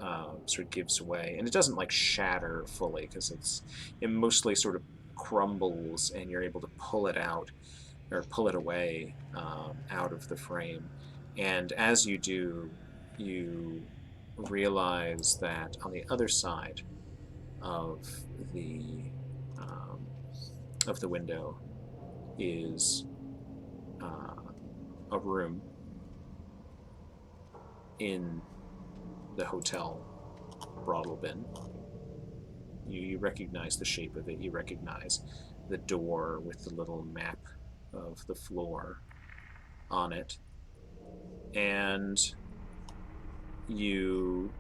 sort of gives way, and it doesn't like shatter fully because it mostly sort of crumbles, and you're able to pull it out or pull it away out of the frame. And as you do, you realize that on the other side of the window is a room in the hotel brothel bin. You recognize the shape of it. You recognize the door with the little map of the floor on it. And you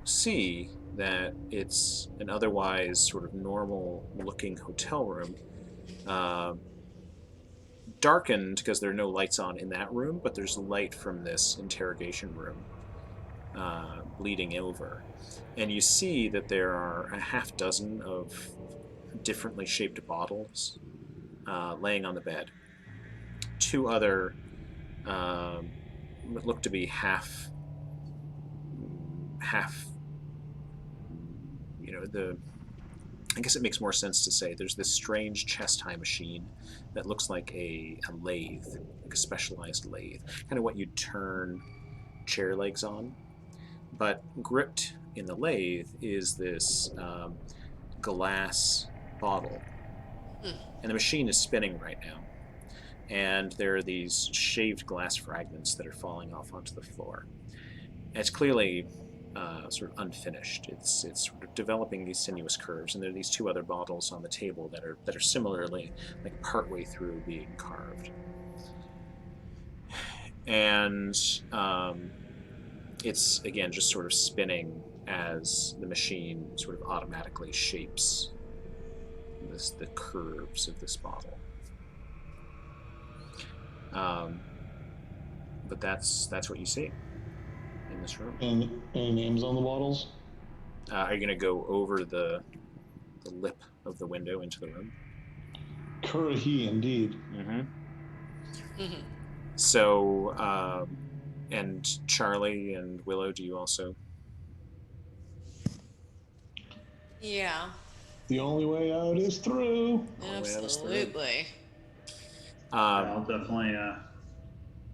see that it's an otherwise sort of normal looking hotel room, darkened because there are no lights on in that room, but there's light from this interrogation room bleeding over. And you see that there are a half dozen of differently shaped bottles laying on the bed. Two other what look to be half I guess it makes more sense to say there's this strange chest high machine that looks like a lathe, like a specialized lathe, kind of what you'd turn chair legs on. But gripped in the lathe is this glass bottle, and the machine is spinning right now. And there are these shaved glass fragments that are falling off onto the floor. And it's clearly sort of unfinished. It's sort of developing these sinuous curves, and there are these two other bottles on the table that are similarly like partway through being carved. And it's again just sort of spinning as the machine sort of automatically shapes the curves of this bottle. but that's what you see in this room. And any names on the bottles? Are you going to go over the lip of the window into the room? Kurahi, indeed. Mm-hmm. So, and Charlie and Willow, do you also? Yeah. The only way out is through. Absolutely. I'll definitely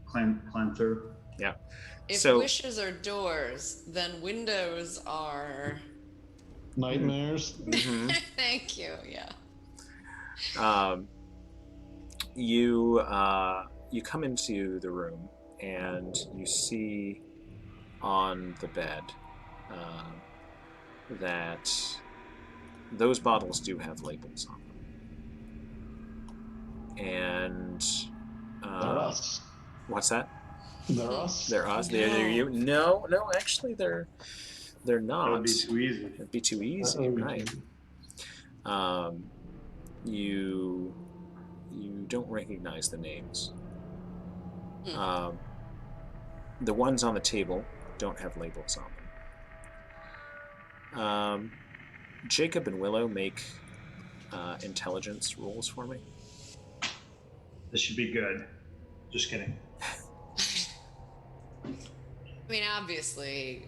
climb through. Yeah. If So, wishes are doors, then windows are. Nightmares. mhm. Thank you. Yeah. You come into the room and you see on the bed that those bottles do have labels on them. And They're us. what's that? They're us. They're us. No. They're you. No, actually, they're not. That would be too easy. It'd be too easy, That would be right? You don't recognize the names. The ones on the table don't have labels on them. Jacob and Willow make intelligence rolls for me. This should be good. Just kidding. I mean, obviously,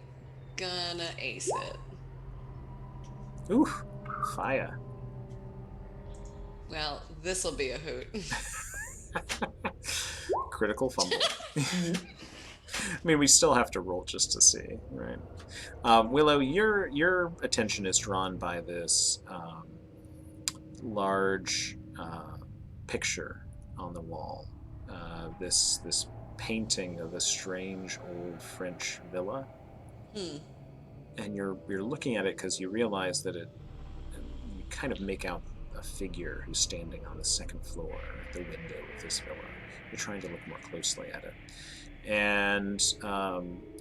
gonna ace it. Ooh, fire. Well, this'll be a hoot. Critical fumble. I mean, we still have to roll just to see, right? Willow, your attention is drawn by this large picture on the wall. This painting of a strange old French villa, and you're looking at it because you realize that you kind of make out a figure who's standing on the second floor at the window of this villa. You're trying to look more closely at it. And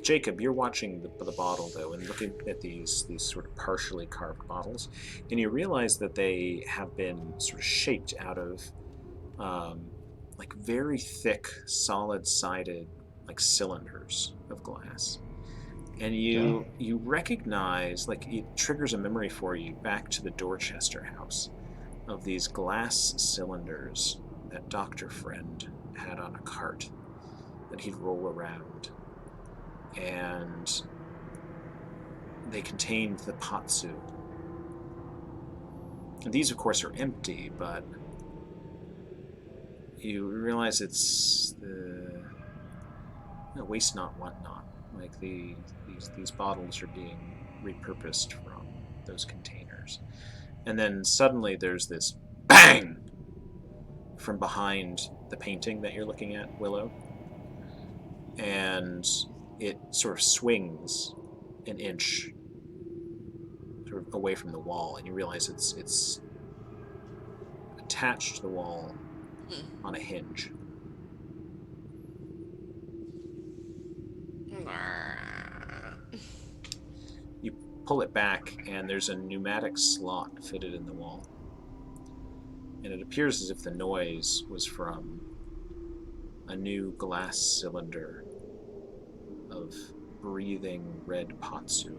Jacob, you're watching the bottle, though, and looking at these sort of partially carved bottles, and you realize that they have been sort of shaped out of like very thick, solid-sided, like cylinders of glass. And you recognize, like, it triggers a memory for you back to the Dorchester house of these glass cylinders that Dr. Friend had on a cart that he'd roll around. And they contained the Patsu. And these, of course, are empty, but you realize it's the waste not, want not. Like these bottles are being repurposed from those containers. And then suddenly there's this bang from behind the painting that you're looking at, Willow. And it sort of swings an inch sort of away from the wall, and you realize it's attached to the wall on a hinge. You pull it back, and there's a pneumatic slot fitted in the wall. And it appears as if the noise was from a new glass cylinder of breathing red Patsu.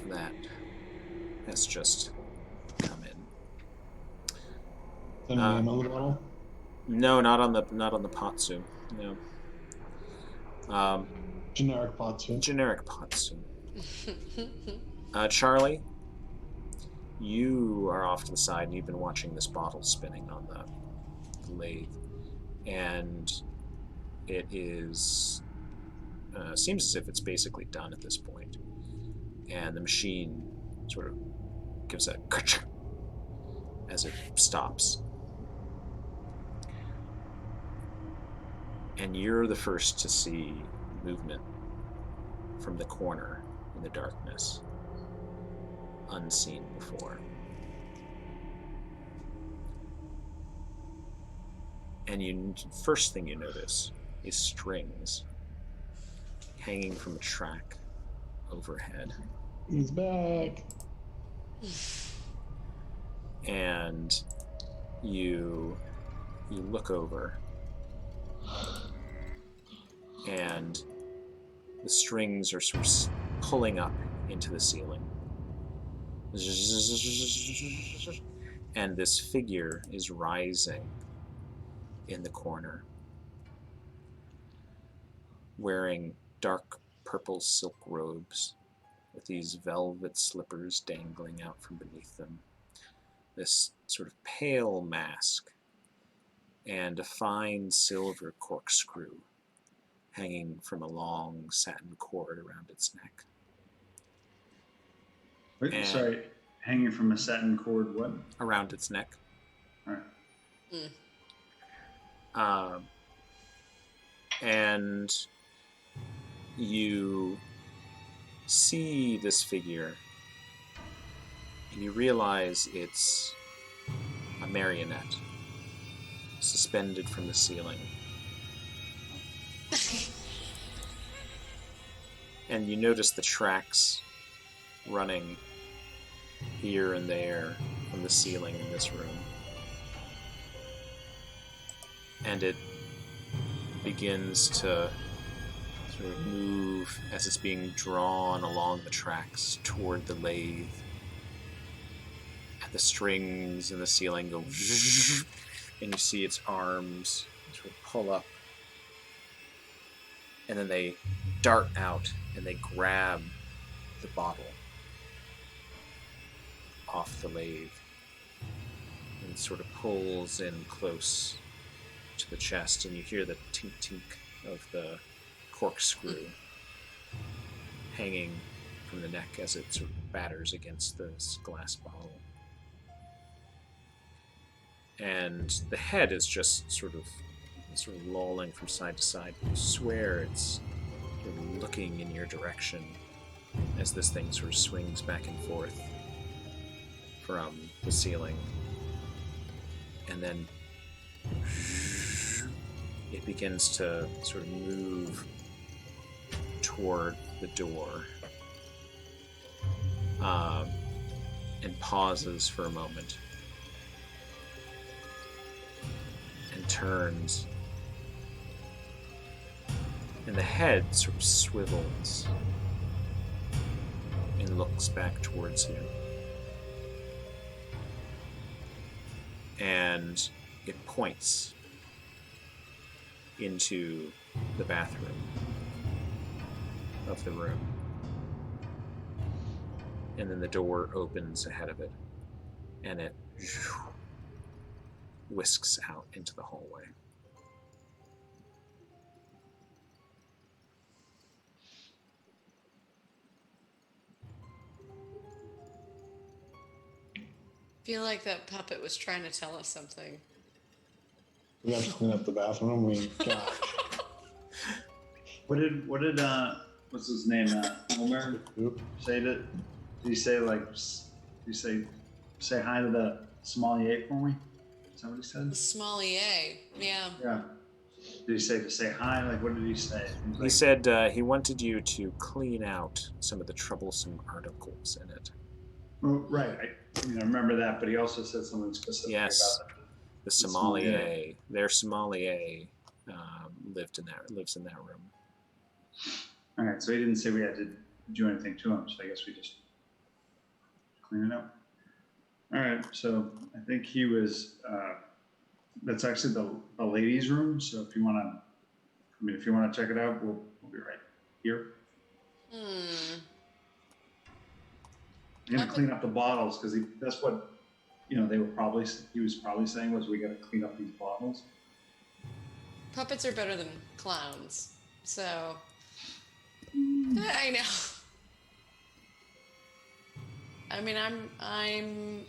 That has just come in. The name on the bottle? No, not on the Patsu. No. Generic Patsu. Generic Patsu. Charlie, you are off to the side, and you've been watching this bottle spinning on the lathe, and it is seems as if it's basically done at this point, and the machine sort of gives a ka-ching as it stops. And you're the first to see movement from the corner in the darkness, unseen before. And first thing you notice is strings hanging from a track overhead. He's back. And you you look over, and the strings are sort of pulling up into the ceiling. And this figure is rising in the corner, wearing dark purple silk robes with these velvet slippers dangling out from beneath them. This sort of pale mask and a fine silver corkscrew hanging from a long satin cord around its neck. Wait, And- sorry, hanging from a satin cord, what? Around its neck. All right. And you see this figure, and you realize it's a marionette suspended from the ceiling. And you notice the tracks running here and there from the ceiling in this room. And it begins to sort of move as it's being drawn along the tracks toward the lathe. And the strings in the ceiling go and you see its arms sort of pull up. And then they dart out and they grab the bottle off the lathe. And it sort of pulls in close to the chest, and you hear the tink-tink of the corkscrew hanging from the neck as it sort of batters against this glass bottle. And the head is just sort of lolling from side to side. You swear it's sort of looking in your direction as this thing sort of swings back and forth from the ceiling. And then it begins to sort of move toward the door, and pauses for a moment, and turns, and the head sort of swivels and looks back towards you. And it points into the bathroom of the room. And then the door opens ahead of it, and it whisks out into the hallway. I feel like that puppet was trying to tell us something. We have to clean up the bathroom. Gosh. What did what's his name? Homer Oop. say that? Did he say say hi to the sommelier for me? Is that what he said? The sommelier, yeah. Yeah. Did he say to say hi? Like, what did he say? He said he wanted you to clean out some of the troublesome articles in it. Oh, right. I remember that, but he also said something specific Yes. about The sommelier, their sommelier, lives in that room. All right, so he didn't say we had to do anything to him, so I guess we just clean it up. All right, so I think he was. That's actually the ladies' room. So if you want to, check it out, we'll be right here. I'm gonna clean up the bottles because that's what he was probably saying was we got to clean up these bottles. Puppets are better than clowns, so I know. I mean, I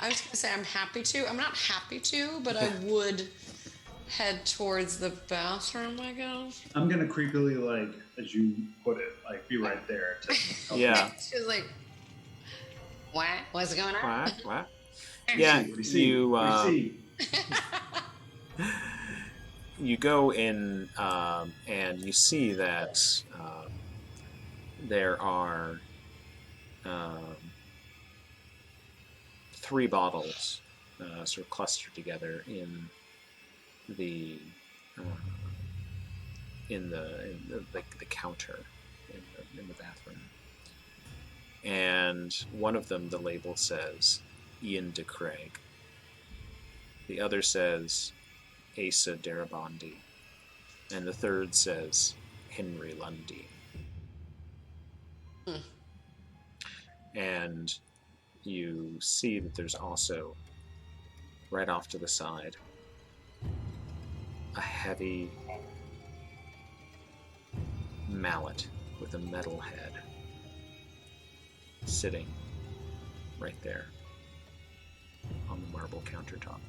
was gonna say I'm happy to. I'm not happy to, but I would head towards the bathroom, I guess. I'm gonna creepily, like, as you put it, like, be right there. Yeah. She's like, what? What's going on? What? What Yeah, do you see? What do you see? you go in and you see that there are 3 bottles sort of clustered together in the uh, in the counter in the bathroom. And one of them, the label says Ian de Craig. The other says Asa Darabandi. And the third says Henry Lundy. And you see that there's also, right off to the side, a heavy mallet with a metal head sitting right there on the marble countertop.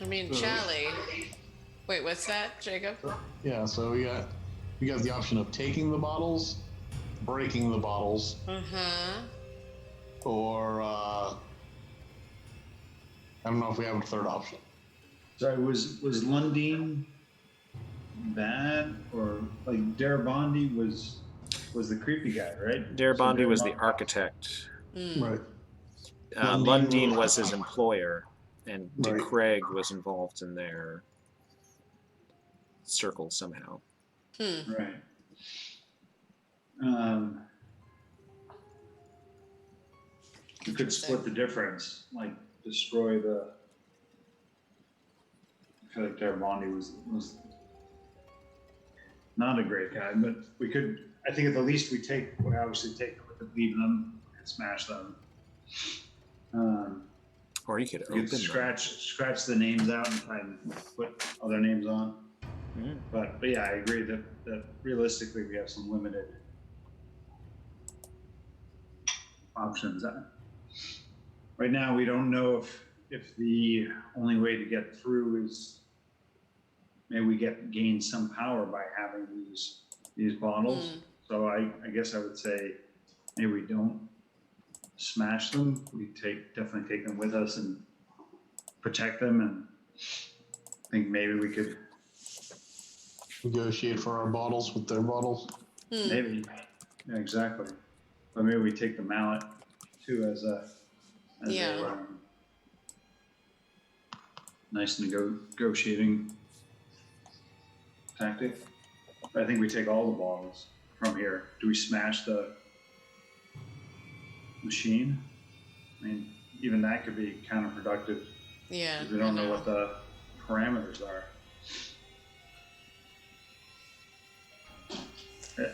I mean, Charlie. Wait, what's that, Jacob? Yeah, so we got the option of taking the bottles, breaking the bottles, or I don't know if we have a third option. Sorry, was Lundeen bad, or like Darabandi was the creepy guy, right? Darabandi was the architect. Right. Lundeen was his employer, and de Right. Craig was involved in their circle somehow. Right. You could split the difference, like destroy the. I feel like Darabandi was not a great guy, but we could. I think at the least we obviously take leave them and smash them. Or you could You open could them. scratch the names out and try and put other names on. But yeah, I agree that realistically we have some limited options. Right now, we don't know if the only way to get through is maybe we gain some power by having these bottles. So I guess I would say maybe we don't smash them. We definitely take them with us and protect them. And I think maybe we could Negotiate for our bottles with their bottles. maybe, yeah, exactly. But maybe we take the mallet too as a nice negotiating tactic. But I think we take all the bottles from here. Do we smash the machine? I mean, even that could be counterproductive. Yeah. We don't know what the parameters are.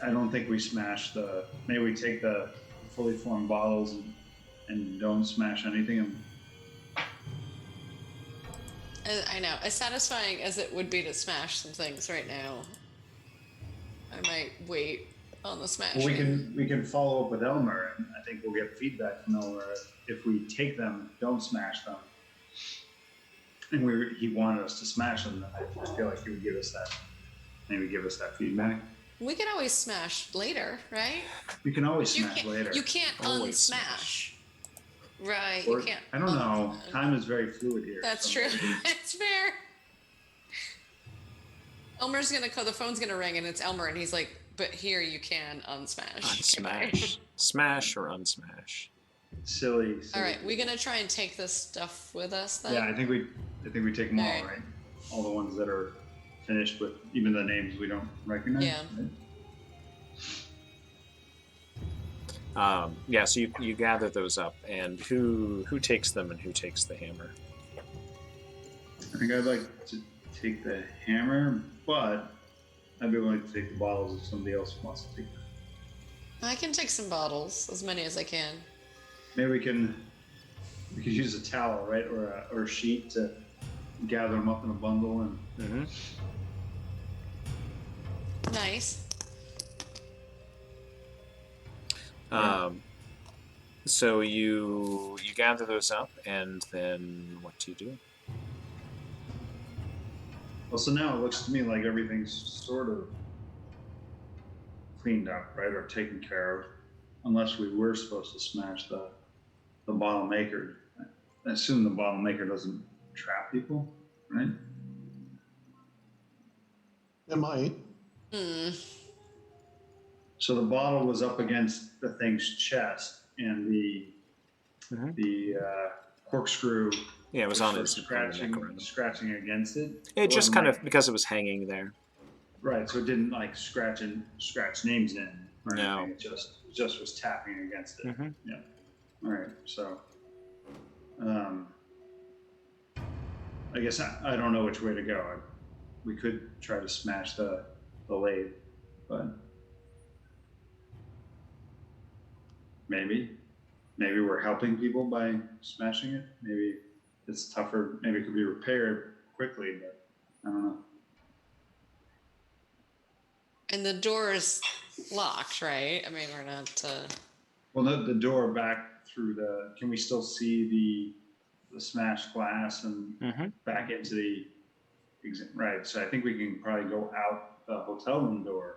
I don't think we smash maybe we take the fully formed bottles and don't smash anything. I know. As satisfying as it would be to smash some things right now, I might wait on the smashing. Well, we can follow up with Elmer, and I think we'll get feedback from Elmer if we take them, don't smash them. And he wanted us to smash them. I feel like he would give us that feedback. We can always smash later, right? We can always smash later. You can't Always unsmash. Right, Or, you can't. I don't know. Time is very fluid here. That's so true. It's fair. Elmer's gonna call, the phone's gonna ring, and it's Elmer, and he's like, "But here you can unsmash." Unsmash. Smash or unsmash. Silly. All right, we're gonna try and take this stuff with us then. Yeah, I think we take them all, All right. right? All the ones that are finished with even the names we don't recognize. Yeah. Right? Yeah, so you gather those up, and who takes them and who takes the hammer? I think I'd like to take the hammer, but I'd be willing to take the bottles if somebody else wants to take them. I can take some bottles, as many as I can. Maybe we could use a towel, right, or a sheet to gather them up in a bundle and. Nice. So you gather those up, and then what do you do? Well, so now it looks to me like everything's sort of cleaned up, right, or taken care of, unless we were supposed to smash the bottle maker. I assume the bottle maker doesn't trap people, right? It might. Hmm. So the bottle was up against the thing's chest, and the corkscrew Yeah, it was was on sort of his on the neck around him. scratching against it. It just wasn't kind like- of because it was hanging there. right. So it didn't like scratch names in or No. anything. It just was tapping against it. Mm-hmm. Yeah. All right. So, I guess I don't know which way to go. We could try to smash the lathe, but maybe we're helping people by smashing it. Maybe it's tougher. Maybe it could be repaired quickly, but I don't know. And the door is locked, right? I mean, we're not. Well, the door back through can we still see the smashed glass and Mm-hmm. back into the right? So I think we can probably go out the hotel room door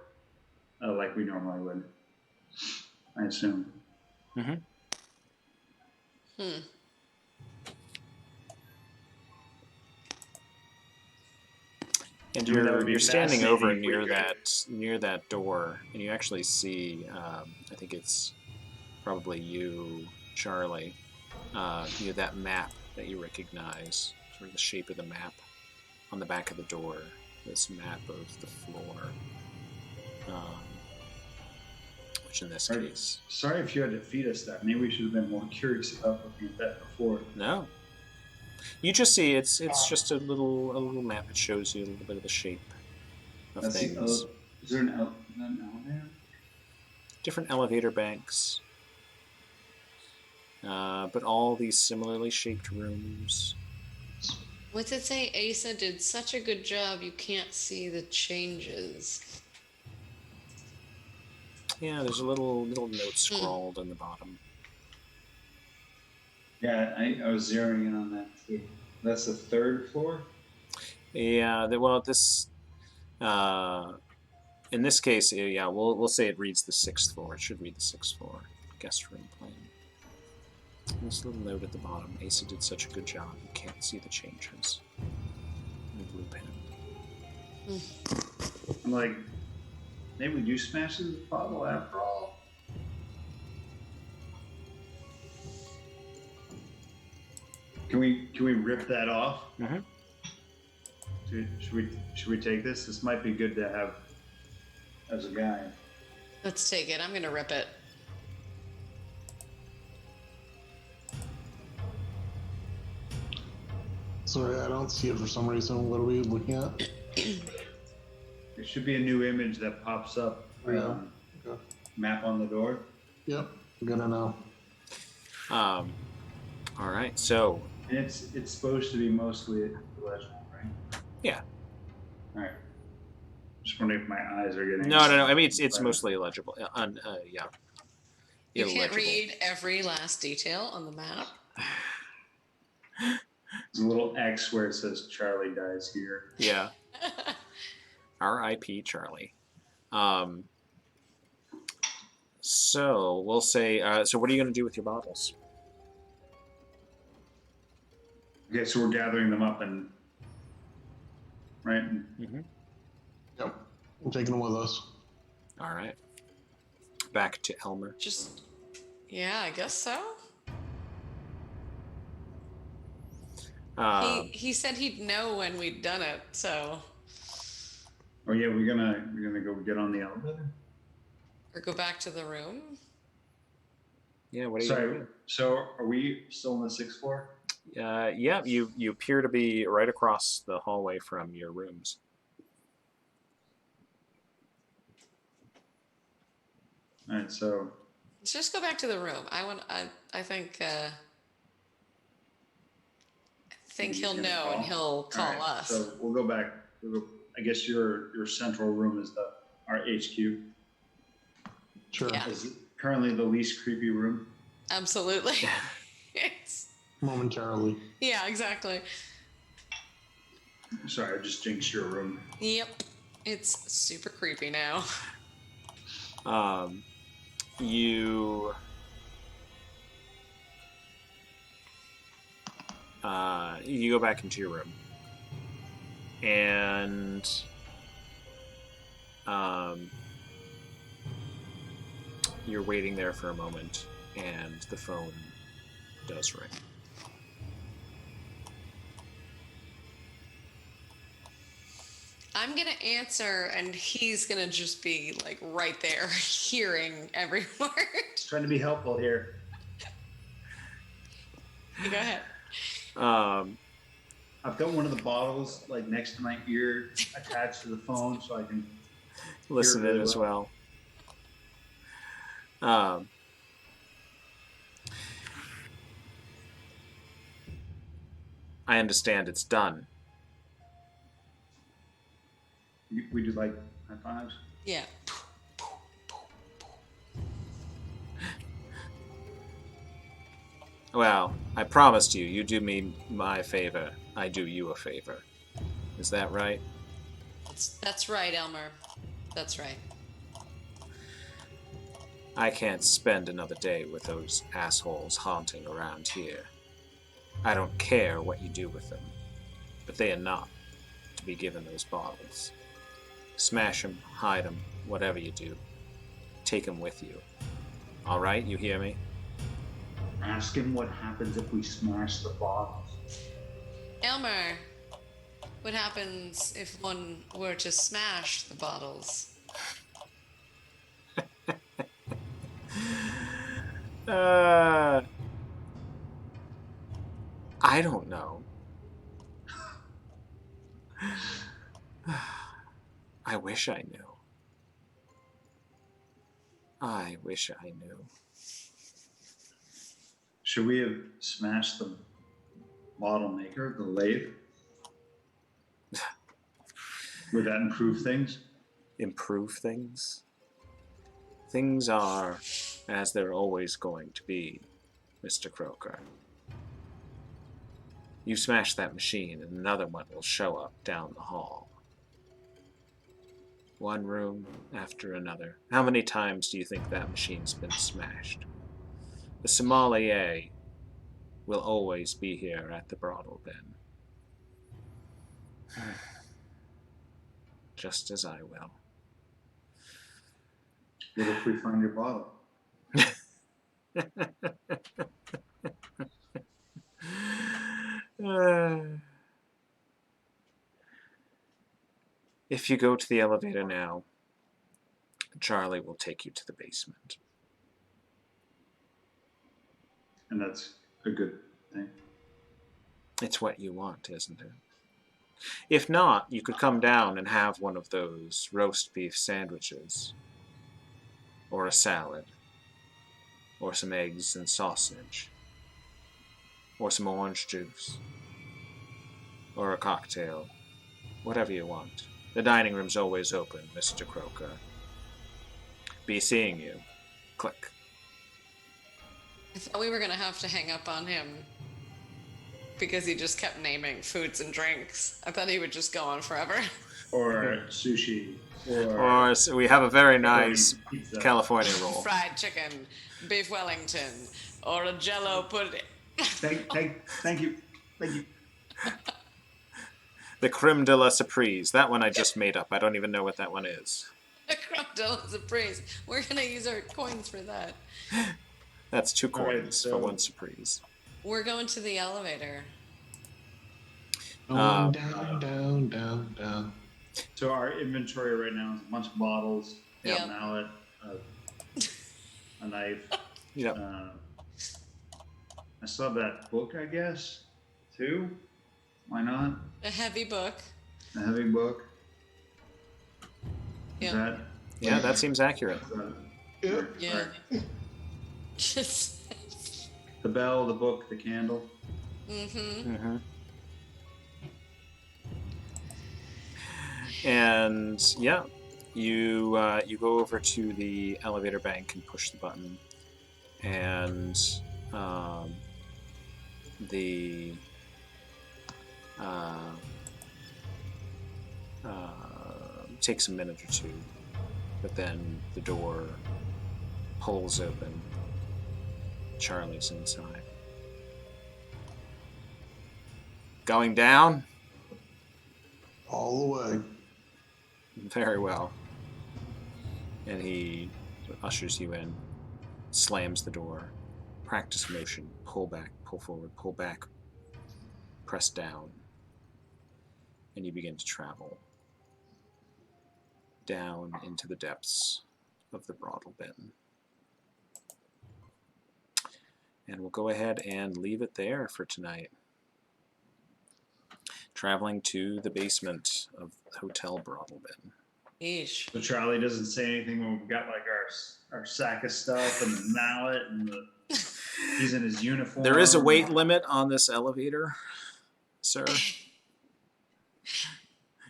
like we normally would. I assume. Mm-hmm. Hmm. And I mean, that would be you're standing over fascinating if we near that door, and you actually see. I think it's probably you, Charlie. That map that you recognize, sort of the shape of the map on the back of the door. This map of the floor, which in this Right. case, Sorry if you had to feed us that. Maybe we should have been more curious about looking at that before. no. You just see it's just a little map that shows you a little bit of the shape of Let's see. things. Is there an elevator? Different elevator banks, but all these similarly shaped rooms. What's it say? Asa did such a good job, you can't see the changes. Yeah, there's a little note scrawled on the bottom. Yeah, I was zeroing in on that too. That's the third floor? Yeah, this in this case, yeah, we'll say it reads the 6th floor. It should read the 6th floor guest room plan. This little note at the bottom. Asa did such a good job. You can't see the changes. In the blue pen. I'm like, maybe we do smash this bottle after all. Can we rip that off? Mm-hmm. Should we take this? This might be good to have as a guide. Let's take it. I'm gonna rip it. Sorry, I don't see it for some reason. What are we looking at? There should be a new image that pops up. Yeah. Okay. Map on the door. Yep, I'm gonna know. All right, so And it's supposed to be mostly illegible, right? yeah. All right. Just wondering if my eyes are getting. No. I mean, it's mostly illegible. Yeah. You can't Illegible. read every last detail on the map. There's a little X where it says Charlie dies here. Yeah. R.I.P. Charlie. So we'll say. So what are you going to do with your bottles? Okay, so we're gathering them up and right. Mm-hmm. Yep, I'm taking them with us. All right. Back to Elmer. Just, yeah, I guess so. He said he'd know when we'd done it, so. Oh yeah, we're gonna go get on the elevator. Or go back to the room. Yeah. What are you? Sorry. So are we still on the 6th floor? Yeah. You appear to be right across the hallway from your rooms. All right. So. Let's just go back to the room. I think he'll gonna know call? and he'll call All right, us. So we'll go back. I guess your central room is our HQ. Sure. Yeah. Is it currently the least creepy room? Absolutely. It's, Momentarily. yeah, exactly. Sorry, I just jinxed your room. Yep. It's super creepy now. You you go back into your room, and You're waiting there for a moment, and the phone does ring. I'm gonna answer, and he's gonna just be like right there, hearing every word. Trying to be helpful here. You go ahead. I've got one of the bottles like next to my ear, attached to the phone, so I can Listen hear it in really as well. I understand it's done. We do like high fives. Yeah. Well, I promised you, you do me my favor, I do you a favor. Is that right? That's right, Elmer. That's right. I can't spend another day with those assholes haunting around here. I don't care what you do with them, but they are not to be given those bottles. Smash them, hide them, whatever you do. Take them with you. All right, you hear me? Ask him what happens if we smash the bottles. Elmer, what happens if one were to smash the bottles? I don't know. I wish I knew. I wish I knew. Should we have smashed the bottle maker, the lathe? Would that improve things? Improve things? Things are as they're always going to be, Mr. Croker. You smash that machine and another one will show up down the hall. One room after another. How many times do you think that machine's been smashed? The sommelier will always be here at the brothel bin. Just as I will. What if we find your bottle? If you go to the elevator now, Charlie will take you to the basement. And that's a good thing. It's what you want, isn't it? If not, you could come down and have one of those roast beef sandwiches, or a salad, or some eggs and sausage, or some orange juice, or a cocktail, whatever you want. The dining room's always open, Mr. Croker. Be seeing you. Click. I thought we were going to have to hang up on him because he just kept naming foods and drinks. I thought he would just go on forever. Or sushi. Or we have a very nice pizza. California roll. Fried chicken, beef Wellington, or a Jello pudding. Thank you. Thank you. The creme de la surprise. That one I just made up. I don't even know what that one is. A creme de la surprise. We're going to use our coins for that. That's 2 All right, coins so- for 1 surprise. We're going to the elevator. Going down. So our inventory right now is a bunch of bottles, Yeah. a mallet, a knife. Yep. I still have that book, I guess, too. Why not? A heavy book. A heavy book. Is Yeah. that? Yeah, that seems accurate. Yep. Yeah. The bell, the book, the candle. Mm-hmm. Mm-hmm. And yeah, you go over to the elevator bank and push the button, and the takes a minute or two, but then the door pulls open. Charlie's inside. Going down? All the way. Very well. And he ushers you in, slams the door. Practice motion, pull back, pull forward, pull back, press down. And you begin to travel down into the depths of the brothel bin. And we'll go ahead and leave it there for tonight. Traveling to the basement of the hotel brothel bin. Yeesh. So Charlie doesn't say anything when we've got like our sack of stuff and the mallet and he's in his uniform. There is a weight limit on this elevator, sir.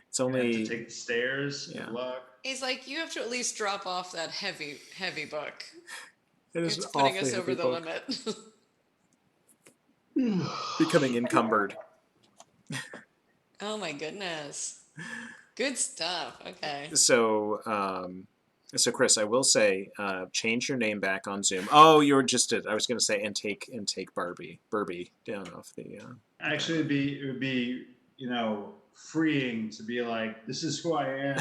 It's only... You have to take the stairs. Yeah. Good luck. He's like, you have to at least drop off that heavy book. It is It's putting us awfully over the heavy book. limit. Becoming encumbered. Oh my goodness. Good stuff. Okay. So, so Chris, I will say, change your name back on Zoom. Oh, you were just I was going to say, and take Burby down off the. Actually, it would be freeing to be like, this is who I am.